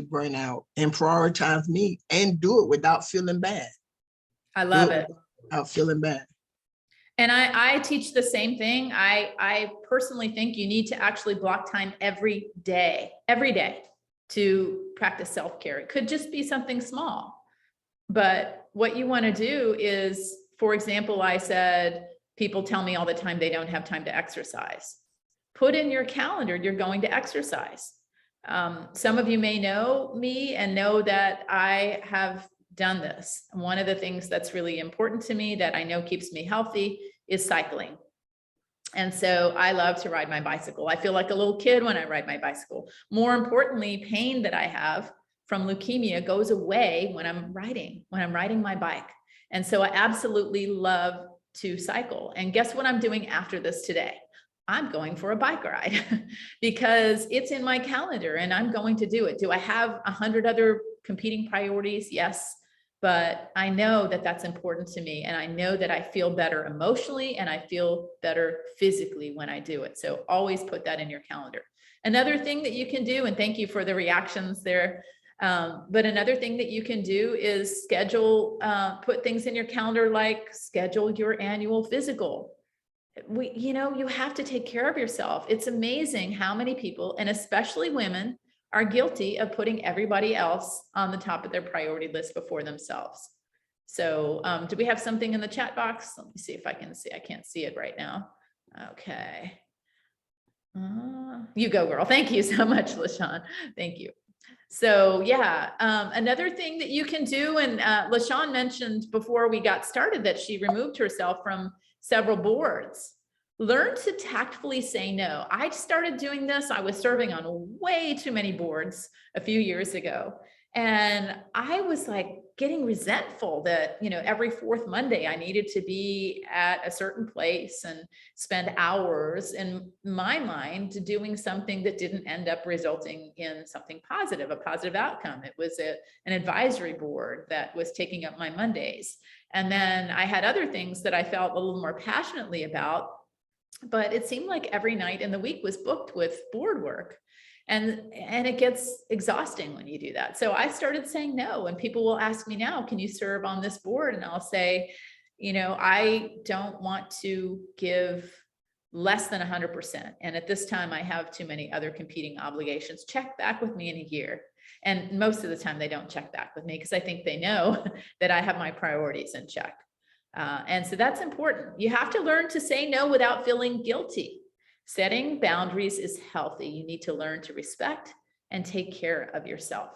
burn out and prioritize me and do it without feeling bad. I love it. Without feeling bad. And I teach the same thing. I personally think you need to actually block time every day to practice self-care. It could just be something small, but what you want to do is, for example, I said, people tell me all the time they don't have time to exercise. Put in your calendar, you're going to exercise. Some of you may know me and know that I have done this. One of the things that's really important to me that I know keeps me healthy is cycling. And so I love to ride my bicycle. I feel like a little kid when I ride my bicycle. More importantly, pain that I have from leukemia goes away when I'm riding my bike. And so I absolutely love to cycle. And guess what I'm doing after this today? I'm going for a bike ride because it's in my calendar and I'm going to do it. Do I have 100 other competing priorities? Yes. But I know that that's important to me. And I know that I feel better emotionally and I feel better physically when I do it. So always put that in your calendar. Another thing that you can do, and thank you for the reactions there. But another thing that you can do is put things in your calendar, like schedule your annual physical. You have to take care of yourself. It's amazing how many people, and especially women, are guilty of putting everybody else on the top of their priority list before themselves. So do we have something in the chat box? Let me see if I can see. I can't see it right now. Okay. You go, girl. Thank you so much, LaShawn. Thank you. So yeah, another thing that you can do, and LaShawn mentioned before we got started that she removed herself from several boards. Learn to tactfully say no. I started doing this. I was serving on way too many boards a few years ago. And I was like getting resentful that, every fourth Monday I needed to be at a certain place and spend hours in my mind doing something that didn't end up resulting in something positive, a positive outcome. It was an advisory board that was taking up my Mondays. And then I had other things that I felt a little more passionately about, but it seemed like every night in the week was booked with board work. And it gets exhausting when you do that. So I started saying no, and people will ask me now, can you serve on this board? And I'll say, I don't want to give less than 100%. And at this time I have too many other competing obligations. Check back with me in a year. And most of the time they don't check back with me because I think they know that I have my priorities in check. And so that's important. You have to learn to say no without feeling guilty. Setting boundaries is healthy. You need to learn to respect and take care of yourself.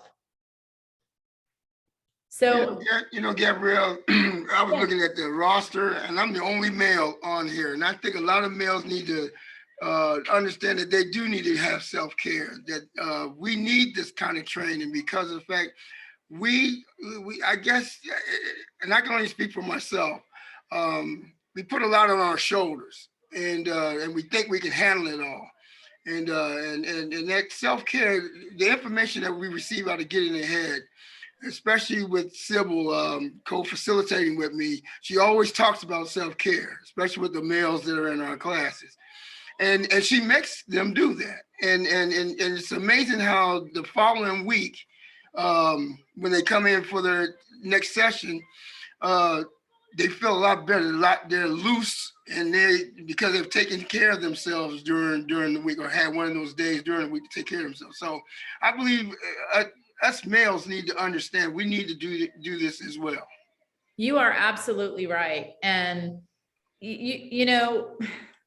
So, Gabrielle, I was looking at the roster and I'm the only male on here. And I think a lot of males need to understand that they do need to have self-care, that we need this kind of training because of the fact I guess, and I can only speak for myself, we put a lot on our shoulders and we think we can handle it all. And that self-care, the information that we receive out of Getting Ahead, especially with Sybil co-facilitating with me, she always talks about self-care, especially with the males that are in our classes. And she makes them do that. And it's amazing how the following week, when they come in for their next session, they feel a lot better. They're loose, and because they've taken care of themselves during the week, or had one of those days during the week to take care of themselves. So I believe us males need to understand we need to do this as well. You are absolutely right. And you know,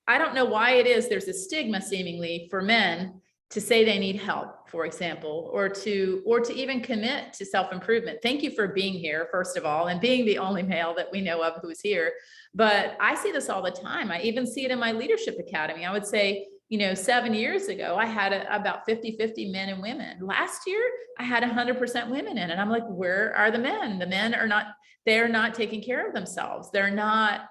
I don't know why it is there's a stigma seemingly for men to say they need help, for example, or to even commit to self-improvement. Thank you for being here, first of all, and being the only male that we know of who's here. But I see this all the time. I even see it in my leadership academy. I would say, you know, 7 years ago, I had about 50-50 men and women. Last year, I had 100% women in it. I'm like, where are the men? The men are not, they're not taking care of themselves. They're not,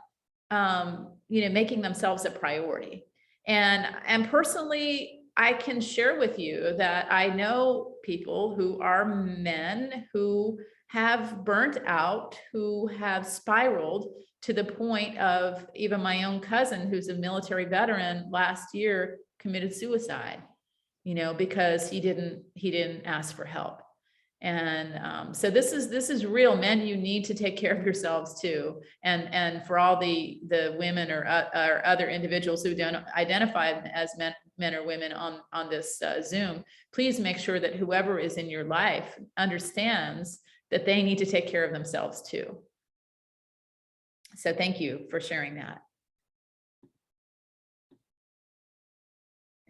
you know, making themselves a priority. And personally, I can share with you that I know people who are men who have burnt out, who have spiraled to the point of even my own cousin, who's a military veteran, last year committed suicide, you know, because he didn't ask for help. And so this is real. Men, you need to take care of yourselves too. And for all the women or other individuals who don't identify as men or women on this Zoom, please make sure that whoever is in your life understands that they need to take care of themselves too. So thank you for sharing that.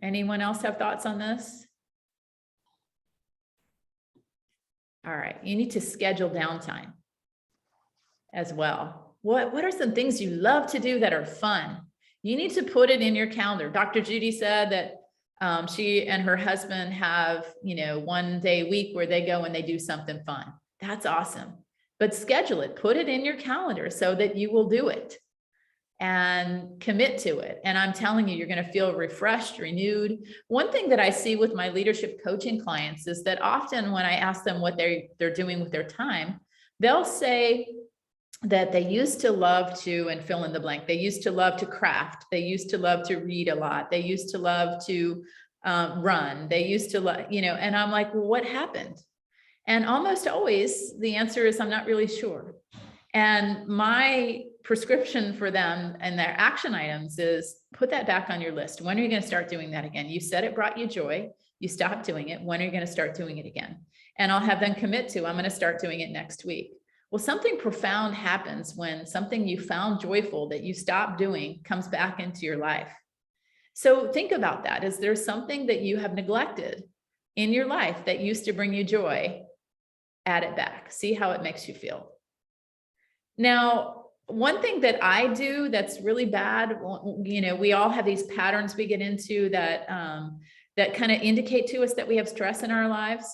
Anyone else have thoughts on this? All right, you need to schedule downtime as well. What are some things you love to do that are fun? You need to put it in your calendar. Dr. Judy said that she and her husband have, you know, 1 day a week where they go and they do something fun. That's awesome. But schedule it, put it in your calendar so that you will do it and commit to it. And I'm telling you, you're going to feel refreshed, renewed. One thing that I see with my leadership coaching clients is that often when I ask them what they're doing with their time, they'll say that they used to love to, and fill in the blank, they used to love to craft. They used to love to read a lot. They used to love to run. They used to love, you know, and I'm like, well, what happened? And almost always the answer is, I'm not really sure. And my prescription for them and their action items is put that back on your list. When are you going to start doing that again? You said it brought you joy. You stopped doing it. When are you going to start doing it again? And I'll have them commit to, I'm going to start doing it next week. Well, something profound happens when something you found joyful that you stopped doing comes back into your life. So think about that. Is there something that you have neglected in your life that used to bring you joy? Add it back. See how it makes you feel. Now, one thing that I do that's really bad, you know, we all have these patterns we get into that that kind of indicate to us that we have stress in our lives.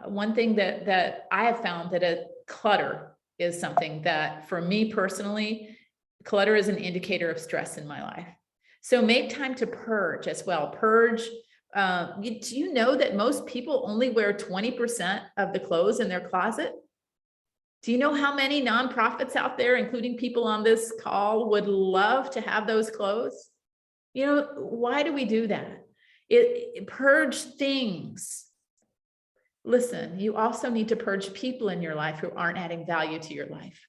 One thing that I have found that a clutter is something that, for me personally, clutter is an indicator of stress in my life. So make time to purge as well. Purge. Do you know that most people only wear 20% of the clothes in their closet? Do you know how many nonprofits out there, including people on this call, would love to have those clothes? You know, why do we do that? It purge things. Listen, you also need to purge people in your life who aren't adding value to your life.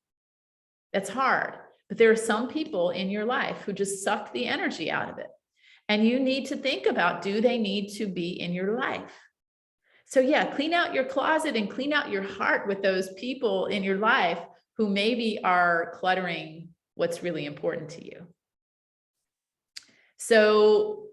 That's hard, but there are some people in your life who just suck the energy out of it. And you need to think about, do they need to be in your life? So yeah, clean out your closet and clean out your heart with those people in your life who maybe are cluttering what's really important to you. So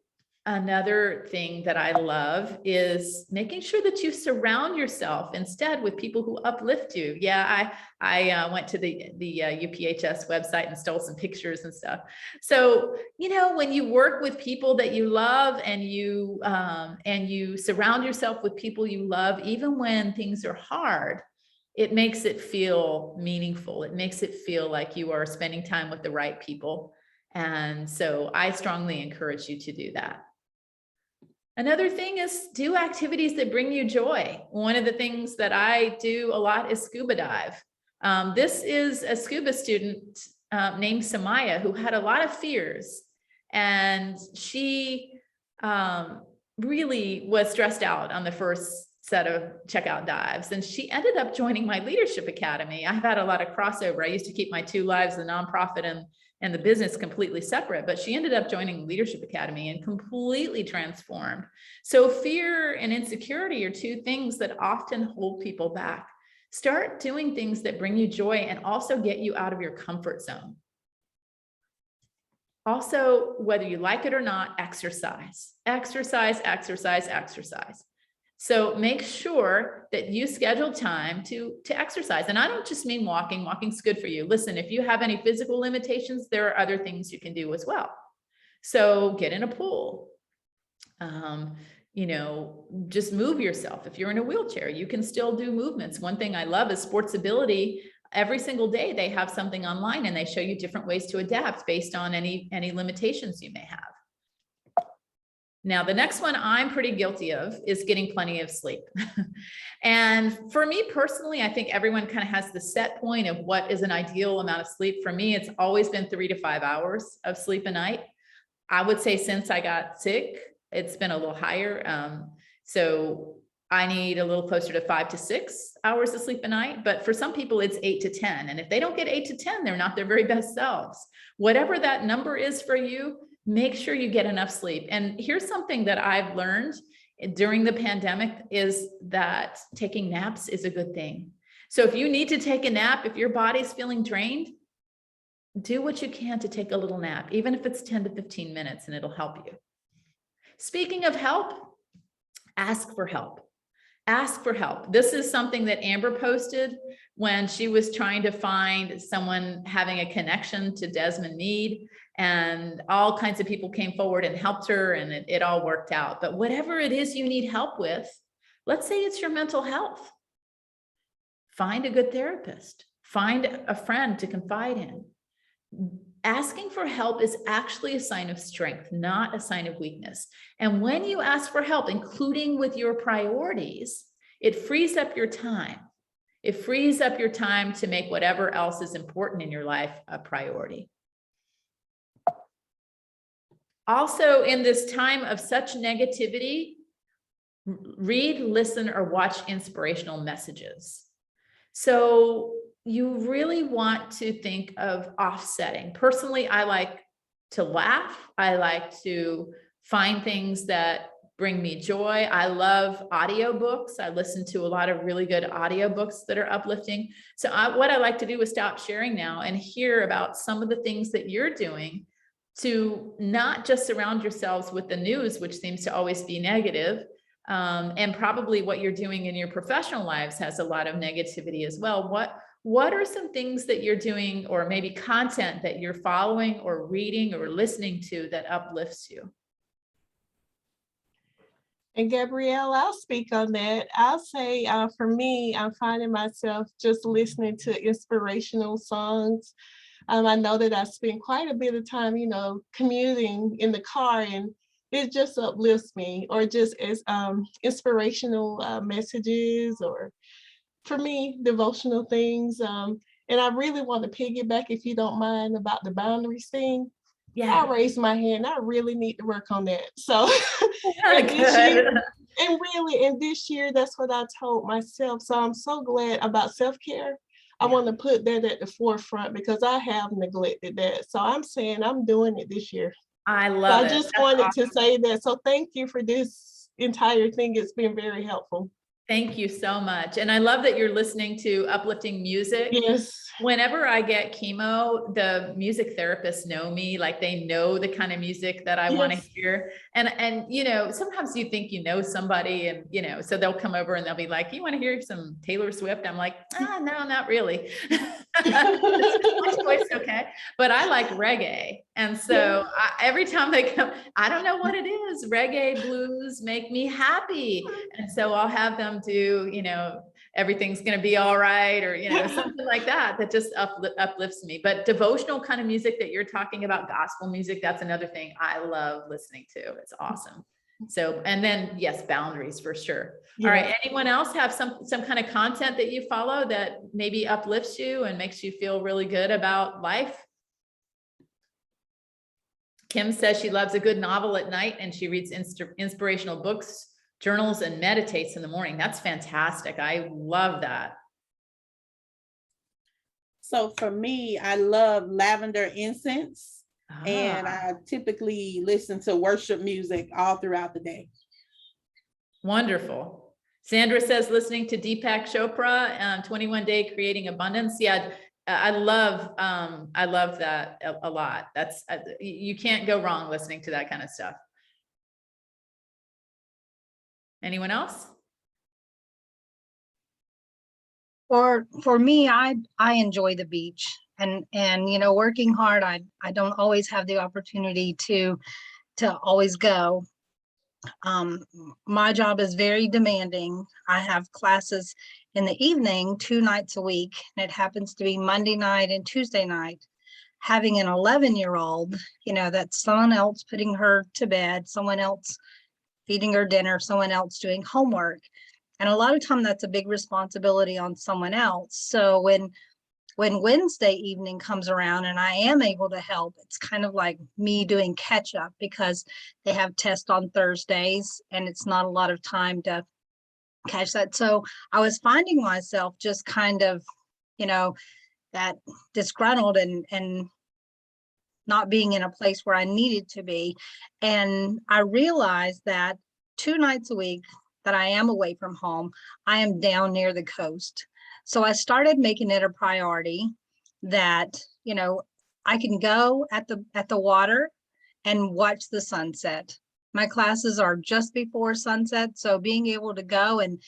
another thing that I love is making sure that you surround yourself instead with people who uplift you. Yeah, I went to the UPHS website and stole some pictures and stuff. So, you know, when you work with people that you love and you surround yourself with people you love, even when things are hard, it makes it feel meaningful. It makes it feel like you are spending time with the right people. And so I strongly encourage you to do that. Another thing is do activities that bring you joy. One of the things that I do a lot is scuba dive. This is a scuba student named Samaya who had a lot of fears, and she really was stressed out on the first set of checkout dives. And she ended up joining my leadership academy. I've had a lot of crossover. I used to keep my two lives, the nonprofit and the business, completely separate, but she ended up joining leadership academy and completely transformed. So fear and insecurity are two things that often hold people back. Start doing things that bring you joy and also get you out of your comfort zone. Also, whether you like it or not, exercise, exercise, exercise, exercise. So make sure that you schedule time to exercise. And I don't just mean walking. Walking's good for you. Listen, if you have any physical limitations, there are other things you can do as well. So get in a pool. You know, just move yourself. If you're in a wheelchair, you can still do movements. One thing I love is Sportsability. Every single day they have something online and they show you different ways to adapt based on any limitations you may have. Now, the next one I'm pretty guilty of is getting plenty of sleep. And for me personally, I think everyone kind of has the set point of what is an ideal amount of sleep. For me, it's always been 3 to 5 hours of sleep a night. I would say since I got sick, it's been a little higher. So I need a little closer to 5 to 6 hours of sleep a night, but for some people it's 8 to 10. And if they don't get 8 to 10, they're not their very best selves. Whatever that number is for you, make sure you get enough sleep. And here's something that I've learned during the pandemic is that taking naps is a good thing. So if you need to take a nap, if your body's feeling drained, do what you can to take a little nap, even if it's 10 to 15 minutes, and it'll help you. Speaking of help, ask for help. Ask for help. This is something that Amber posted when she was trying to find someone having a connection to Desmond Meade, and all kinds of people came forward and helped her, and it all worked out. But whatever it is you need help with, let's say it's your mental health, find a good therapist, find a friend to confide in. Asking for help is actually a sign of strength, not a sign of weakness. And when you ask for help, including with your priorities, it frees up your time. It frees up your time to make whatever else is important in your life a priority. Also, in this time of such negativity, read, listen, or watch inspirational messages. So you really want to think of offsetting. Personally, I like to laugh. I like to find things that bring me joy. I love audiobooks. I listen to a lot of really good audiobooks that are uplifting. So what I like to do is stop sharing now and hear about some of the things that you're doing to not just surround yourselves with the news, which seems to always be negative. And probably what you're doing in your professional lives has a lot of negativity as well. What are some things that you're doing, or maybe content that you're following or reading or listening to that uplifts you? And Gabrielle, I'll speak on that. I'll say for me, I'm finding myself just listening to inspirational songs. I know that I spend quite a bit of time, you know, commuting in the car, and it just uplifts me, or just as inspirational messages, or for me, devotional things. And I really want to piggyback, if you don't mind, about the boundaries thing. Yeah, I raised my hand. I really need to work on that. So and this year, that's what I told myself. So I'm so glad about self-care. I want to put that at the forefront because I have neglected that. So I'm saying I'm doing it this year. I love it. I just wanted to say that. So thank you for this entire thing. It's been very helpful. Thank you so much. And I love that you're listening to uplifting music. Yes. Whenever I get chemo, the music therapists know me, like they know the kind of music that I want to hear. And, you know, sometimes you think you know somebody, and, you know, so they'll come over and they'll be like, you want to hear some Taylor Swift? I'm like, no, not really. My choice, okay. But I like reggae. And so every time they come, I don't know what it is. Reggae blues make me happy. And so I'll have them do, you know, everything's going to be all right, or, you know, something like that, that just uplifts me. But devotional kind of music that you're talking about, gospel music, that's another thing I love listening to. It's awesome. So, and then yes, boundaries for sure. All right. Anyone else have some kind of content that you follow that maybe uplifts you and makes you feel really good about life? Kim says she loves a good novel at night and she reads inspirational books journals and meditates in the morning. That's fantastic. I love that. So for me, I love lavender incense, and I typically listen to worship music all throughout the day. Wonderful. Sandra says listening to Deepak Chopra, 21 Day Creating Abundance. Yeah, I love that a lot. That's you can't go wrong listening to that kind of stuff. Anyone else? For me, I enjoy the beach, and you know, working hard, I don't always have the opportunity to always go. My job is very demanding. I have classes in the evening 2 nights a week, and it happens to be Monday night and Tuesday night. Having an 11-year-old, you know, that's someone else putting her to bed, someone else feeding her dinner, someone else doing homework. And a lot of time that's a big responsibility on someone else. So when Wednesday evening comes around and I am able to help, it's kind of like me doing catch up, because they have tests on Thursdays and it's not a lot of time to catch that. So I was finding myself just kind of, you know, that disgruntled and not being in a place where I needed to be. And I realized that 2 nights a week that I am away from home, I am down near the coast. So I started making it a priority that, you know, I can go at the water and watch the sunset. My classes are just before sunset, so being able to go and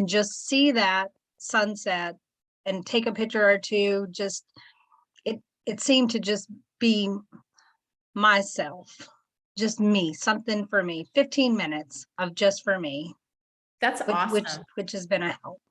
just see that sunset and take a picture or two, just it seemed to just be myself, just me, something for me, 15 minutes of just for me. That's awesome. Which has been a help.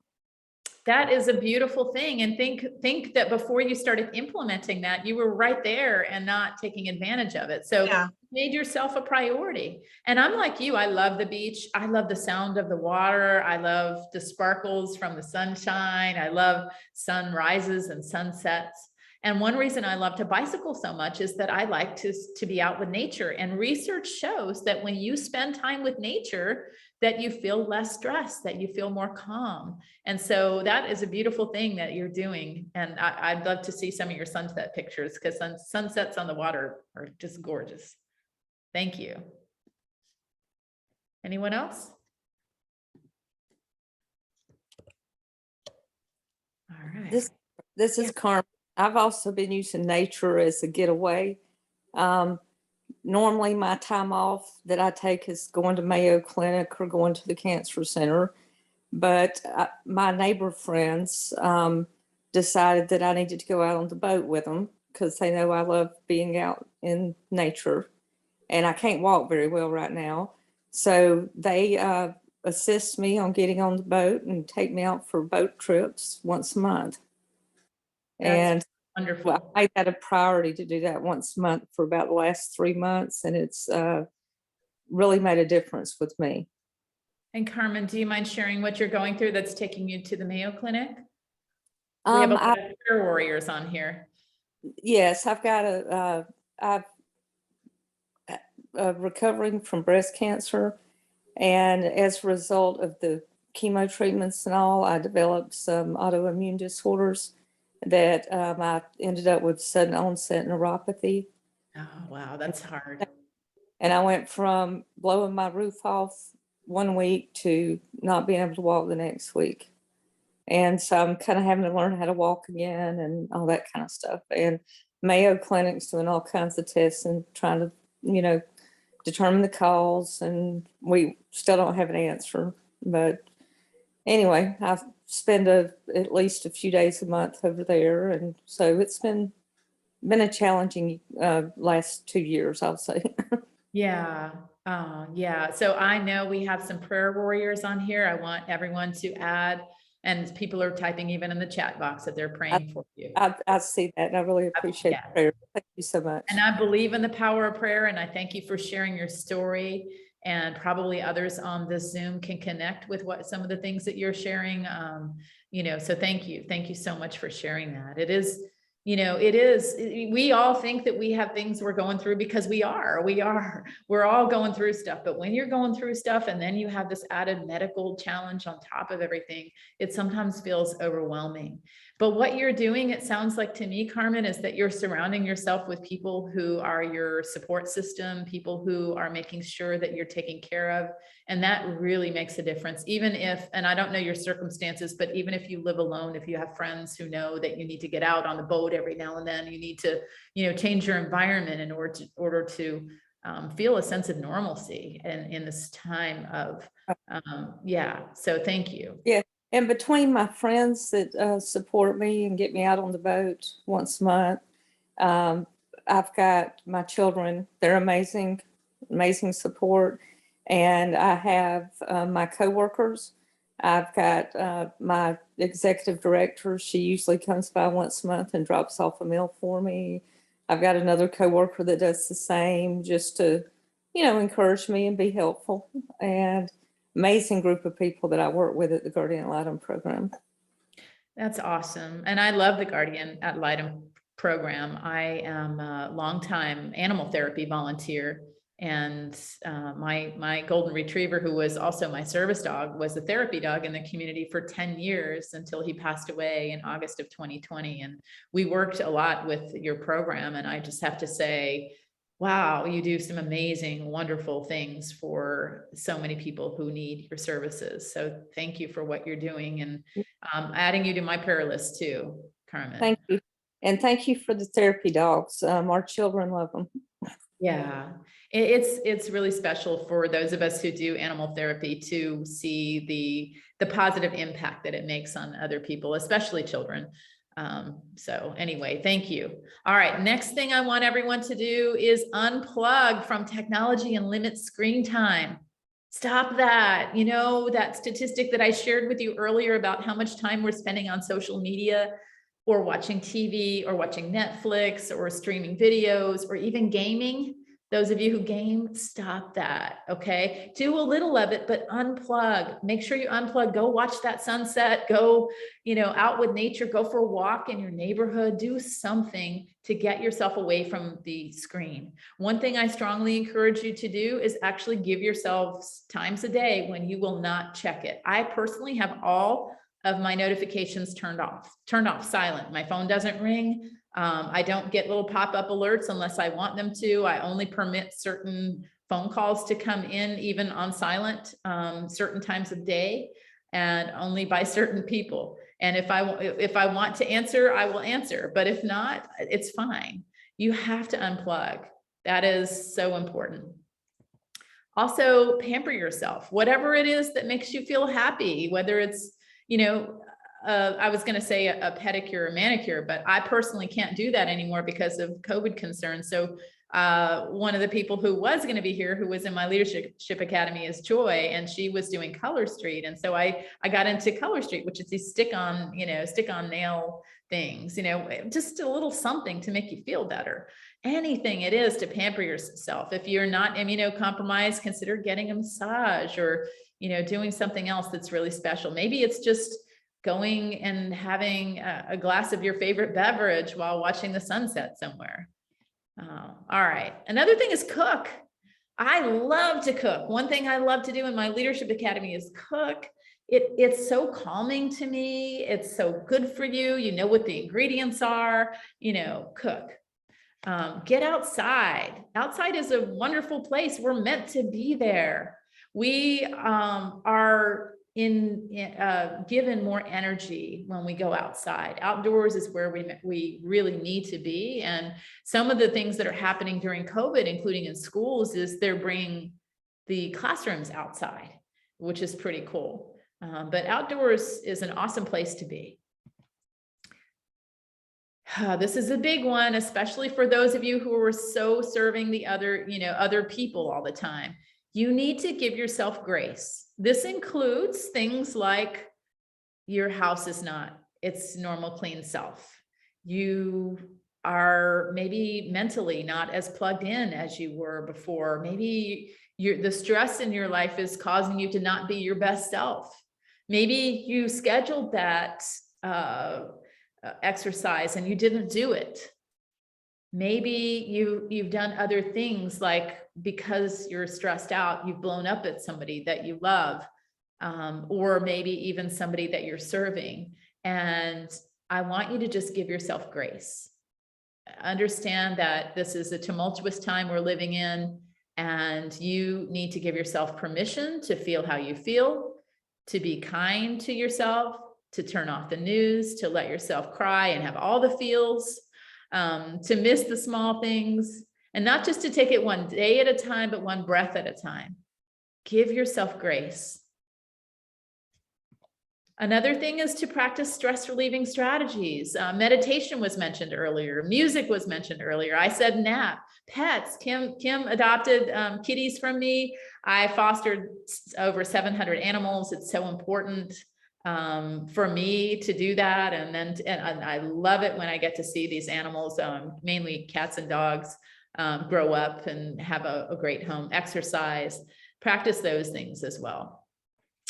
That is a beautiful thing. And think that before you started implementing that, you were right there and not taking advantage of it. So yeah. Made yourself a priority. And I'm like you, I love the beach. I love the sound of the water. I love the sparkles from the sunshine. I love sunrises and sunsets. And one reason I love to bicycle so much is that I like to be out with nature. And research shows that when you spend time with nature, that you feel less stressed, that you feel more calm. And so that is a beautiful thing that you're doing. And I'd love to see some of your sunset pictures, because sunsets on the water are just gorgeous. Thank you. Anyone else? All right. This is Carmen. I've also been using nature as a getaway. Normally my time off that I take is going to Mayo Clinic or going to the Cancer Center. But my neighbor friends decided that I needed to go out on the boat with them, because they know I love being out in nature. And I can't walk very well right now. So they assist me on getting on the boat and take me out for boat trips once a month. That's wonderful. Well, I made that a priority to do that once a month for about the last 3 months. And it's really made a difference with me. And Carmen, do you mind sharing what you're going through that's taking you to the Mayo Clinic? We have a lot of prayer warriors on here. Yes, I've got I'm recovering from breast cancer. And as a result of the chemo treatments and all, I developed some autoimmune disorders that I ended up with sudden onset neuropathy. Oh, wow, that's hard. And I went from blowing my roof off 1 week to not being able to walk the next week. And so I'm kind of having to learn how to walk again and all that kind of stuff. And Mayo Clinic's doing all kinds of tests and trying to, you know, determine the cause. And we still don't have an answer. But anyway, I spend at least a few days a month over there. And so it's been a challenging last 2 years, I'll say. Yeah. Yeah. So I know we have some prayer warriors on here. I want everyone to add, and people are typing even in the chat box that they're praying for you. I see that, and I really appreciate prayer. Thank you so much. And I believe in the power of prayer, and I thank you for sharing your story, and probably others on this Zoom can connect with what some of the things that you're sharing. You know, so thank you. Thank you so much for sharing that. You know, it is, we all think that we have things we're going through because we're all going through stuff. But when you're going through stuff and then you have this added medical challenge on top of everything, it sometimes feels overwhelming. But what you're doing, it sounds like to me, Carmen, is that you're surrounding yourself with people who are your support system, people who are making sure that you're taken care of. And that really makes a difference, even if, and I don't know your circumstances, but even if you live alone, if you have friends who know that you need to get out on the boat every now and then, you need to, you know, change your environment in order to feel a sense of normalcy in this time of, yeah. So thank you. Yeah. And between my friends that support me and get me out on the boat once a month, I've got my children, they're amazing, amazing support. And I have my coworkers. I've got my executive director. She usually comes by once a month and drops off a meal for me. I've got another coworker that does the same, just to, you know, encourage me and be helpful. And amazing group of people that I work with at the Guardian Ad Litem program. That's awesome. And I love the Guardian Ad Litem program. I am a longtime animal therapy volunteer. And my golden retriever, who was also my service dog, was a therapy dog in the community for 10 years until he passed away in August of 2020. And we worked a lot with your program. And I just have to say, wow, you do some amazing, wonderful things for so many people who need your services. So thank you for what you're doing, and adding you to my prayer list too, Carmen. Thank you. And thank you for the therapy dogs. Our children love them. Yeah, it's really special for those of us who do animal therapy to see the positive impact that it makes on other people, especially children. So anyway, thank you. All right, next thing I want everyone to do is unplug from technology and limit screen time. Stop that. You know, that statistic that I shared with you earlier about how much time we're spending on social media, or watching TV, or watching Netflix, or streaming videos, or even gaming. Those of you who game, stop that, okay? Do a little of it, but unplug. Make sure you unplug. Go watch that sunset. Go, you know, out with nature. Go for a walk in your neighborhood. Do something to get yourself away from the screen. One thing I strongly encourage you to do is actually give yourselves times a day when you will not check it. I personally have all of my notifications turned off, silent. My phone doesn't ring. I don't get little pop-up alerts unless I want them to. I only permit certain phone calls to come in, even on silent, certain times of day, and only by certain people. And if I want to answer, I will answer. But if not, it's fine. You have to unplug. That is so important. Also, pamper yourself. Whatever it is that makes you feel happy, whether it's, you know, I was going to say a pedicure or manicure, but I personally can't do that anymore because of COVID concerns. So one of the people who was going to be here, who was in my leadership academy, is Joy, and she was doing Color Street. And so I got into Color Street, which is these stick-on nail things, you know, just a little something to make you feel better. Anything it is to pamper yourself. If you're not immunocompromised, consider getting a massage, or, you know, doing something else that's really special. Maybe it's just going and having a glass of your favorite beverage while watching the sunset somewhere. All right. Another thing is cook. I love to cook. One thing I love to do in my leadership academy is cook. It's so calming to me. It's so good for you. You know what the ingredients are, you know, cook. Get outside. Outside is a wonderful place. We're meant to be there. We are given more energy when we go outside. Outdoors is where we really need to be. And some of the things that are happening during COVID, including in schools, is they're bringing the classrooms outside, which is pretty cool. But outdoors is an awesome place to be. This is a big one, especially for those of you who are so serving the other people all the time. You need to give yourself grace. This includes things like your house is not its normal clean self. You are maybe mentally not as plugged in as you were before. Maybe the stress in your life is causing you to not be your best self. Maybe you scheduled that exercise and you didn't do it. Maybe you've done other things, like because you're stressed out, you've blown up at somebody that you love, or maybe even somebody that you're serving. And I want you to just give yourself grace. Understand that this is a tumultuous time we're living in, and you need to give yourself permission to feel how you feel, to be kind to yourself, to turn off the news, to let yourself cry and have all the feels, to miss the small things, and not just to take it one day at a time, but one breath at a time. Give yourself grace. Another thing is to practice stress relieving strategies. Meditation was mentioned earlier. Music was mentioned earlier. I said nap. Pets. Kim adopted kitties from me. I fostered over 700 animals. It's so important for me to do that. And I love it when I get to see these animals, mainly cats and dogs, grow up and have a great home. Exercise. Practice those things as well.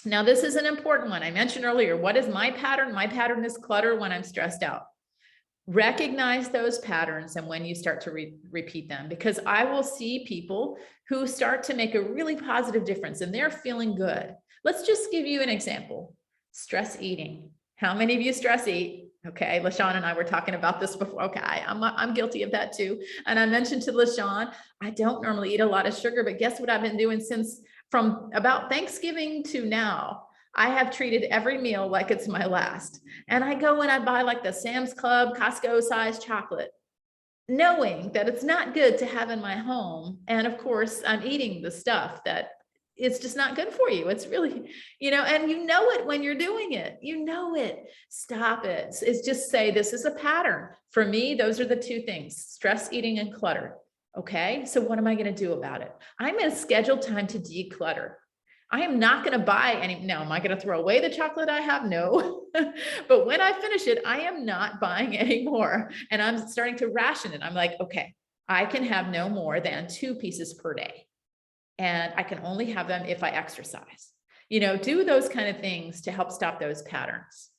Now, this is an important one. I mentioned earlier, what is my pattern? My pattern is clutter when I'm stressed out. Recognize those patterns and when you start to repeat them, because I will see people who start to make a really positive difference and they're feeling good. Let's just give you an example. Stress eating. How many of you stress eat? Okay, LaShawn and I were talking about this before. Okay, I'm guilty of that too. And I mentioned to LaShawn, I don't normally eat a lot of sugar, but guess what I've been doing from about Thanksgiving to now? I have treated every meal like it's my last. And I go and I buy like the Sam's Club, Costco size chocolate, knowing that it's not good to have in my home. And of course, I'm eating the stuff that it's just not good for you. It's really, and you know it when you're doing it. You know it. Stop it. It's just say, this is a pattern. For me, those are the two things: stress eating and clutter. Okay, so what am I going to do about it? I'm going to schedule time to declutter. I am not going to buy any. Now, am I going to throw away the chocolate I have? No. But when I finish it, I am not buying any more. And I'm starting to ration it. I'm like, okay, I can have no more than 2 pieces per day. And I can only have them if I exercise. Do those kind of things to help stop those patterns.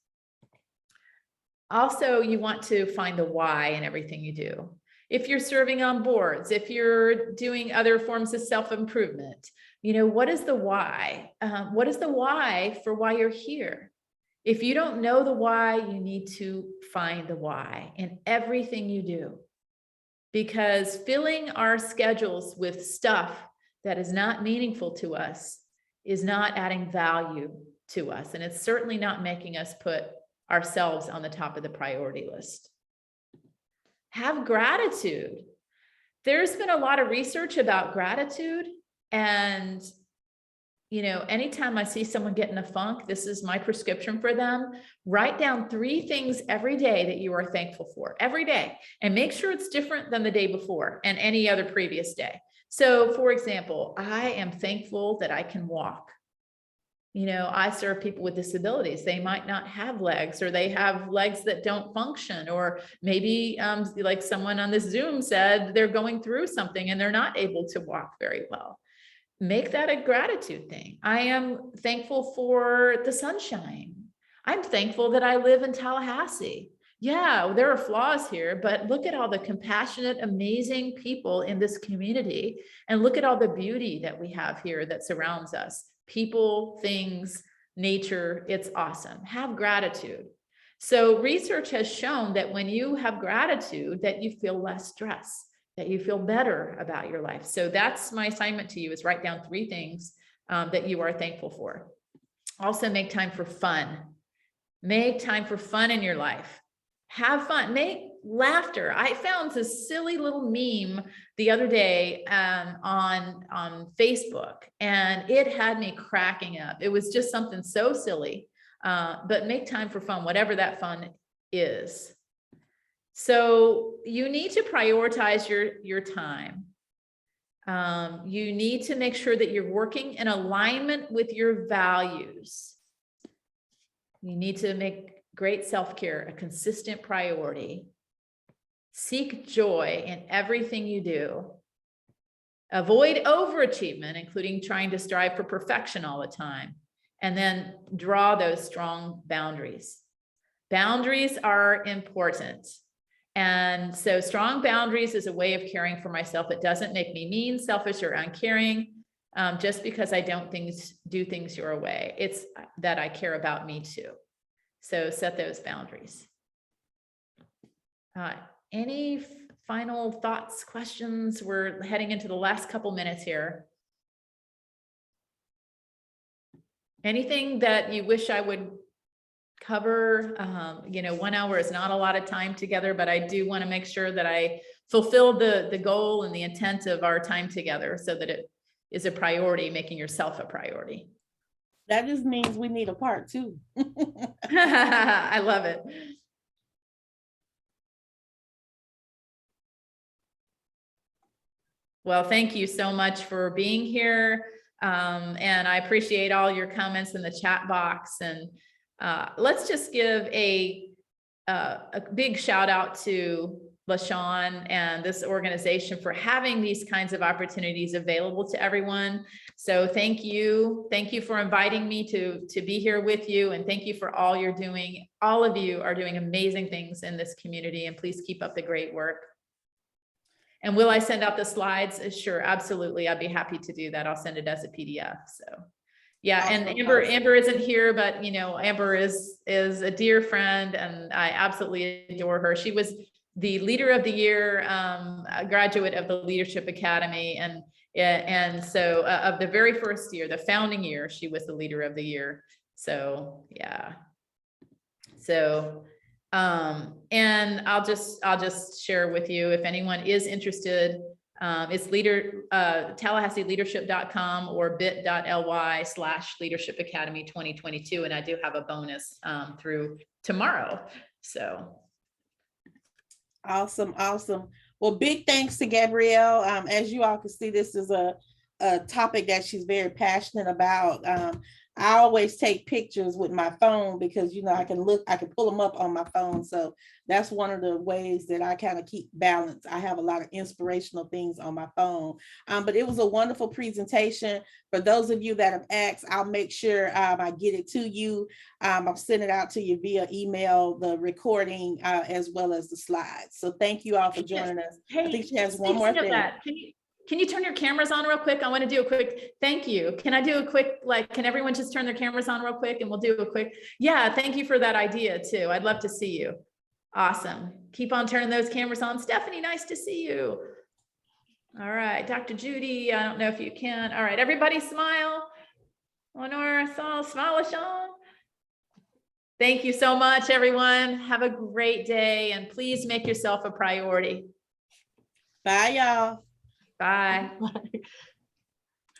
Also, you want to find the why in everything you do. If you're serving on boards, if you're doing other forms of self-improvement, what is the why? What is the why for why you're here? If you don't know the why, you need to find the why in everything you do. Because filling our schedules with stuff that is not meaningful to us is not adding value to us. And it's certainly not making us put ourselves on the top of the priority list. Have gratitude. There's been a lot of research about gratitude. And, anytime I see someone get in a funk, this is my prescription for them. Write down 3 things every day that you are thankful for, every day. And make sure it's different than the day before and any other previous day. So, for example, I am thankful that I can walk. I serve people with disabilities. They might not have legs, or they have legs that don't function, or maybe like someone on this Zoom said, they're going through something and they're not able to walk very well. Make that a gratitude thing. I am thankful for the sunshine. I'm thankful that I live in Tallahassee. Yeah, there are flaws here, but look at all the compassionate, amazing people in this community, and look at all the beauty that we have here that surrounds us. People, things, nature, it's awesome. Have gratitude. So research has shown that when you have gratitude, that you feel less stress, that you feel better about your life. So that's my assignment to you, is write down 3 things that you are thankful for. Also, make time for fun. Make time for fun in your life. Have fun, make laughter. I found this silly little meme the other day on Facebook, and it had me cracking up. It was just something so silly, but make time for fun, whatever that fun is. So you need to prioritize your time. You need to make sure that you're working in alignment with your values. You need to make great self-care a consistent priority. Seek joy in everything you do. Avoid overachievement, including trying to strive for perfection all the time. And then draw those strong boundaries. Boundaries are important. And so strong boundaries is a way of caring for myself. It doesn't make me mean, selfish, or uncaring just because I don't do things your way. It's that I care about me too. So set those boundaries. Any final thoughts, questions? We're heading into the last couple minutes here. Anything that you wish I would cover? 1 hour is not a lot of time together, but I do want to make sure that I fulfill the goal and the intent of our time together so that it is a priority, making yourself a priority. That just means we need a part 2. I love it. Well, thank you so much for being here. And I appreciate all your comments in the chat box. And let's just give a big shout out to LaShawn and this organization for having these kinds of opportunities available to everyone. So thank you. Thank you for inviting me to be here with you. And thank you for all you're doing. All of you are doing amazing things in this community, and please keep up the great work. And will I send out the slides? Sure, absolutely. I'd be happy to do that. I'll send it as a PDF. So yeah, and Amber isn't here, but Amber is a dear friend, and I absolutely adore her. She was the Leader of the Year, a graduate of the Leadership Academy, and so of the very first year, the founding year, she was the Leader of the Year. So yeah. So and I'll just share with you, if anyone is interested, it's TallahasseeLeadership.com or bit.ly/Leadership Academy 2022. And I do have a bonus through tomorrow. So. Awesome. Well, big thanks to Gabrielle. As you all can see, this is a topic that she's very passionate about. I always take pictures with my phone because, I can pull them up on my phone. So that's one of the ways that I kind of keep balance. I have a lot of inspirational things on my phone. But it was a wonderful presentation. For those of you that have asked, I'll make sure I get it to you. I'll send it out to you via email, the recording, as well as the slides. So thank you all for joining us. Hey, I think she has one more thing. Can you turn your cameras on real quick? I want to do a quick, thank you. Can I do a quick, can everyone just turn their cameras on real quick and we'll do a quick, yeah, thank you for that idea too. I'd love to see you. Awesome. Keep on turning those cameras on. Stephanie, nice to see you. All right, Dr. Judy, I don't know if you can. All right, everybody smile. Lenore, smile, Sean. Thank you so much, everyone. Have a great day, and please make yourself a priority. Bye, y'all. Bye. Bye.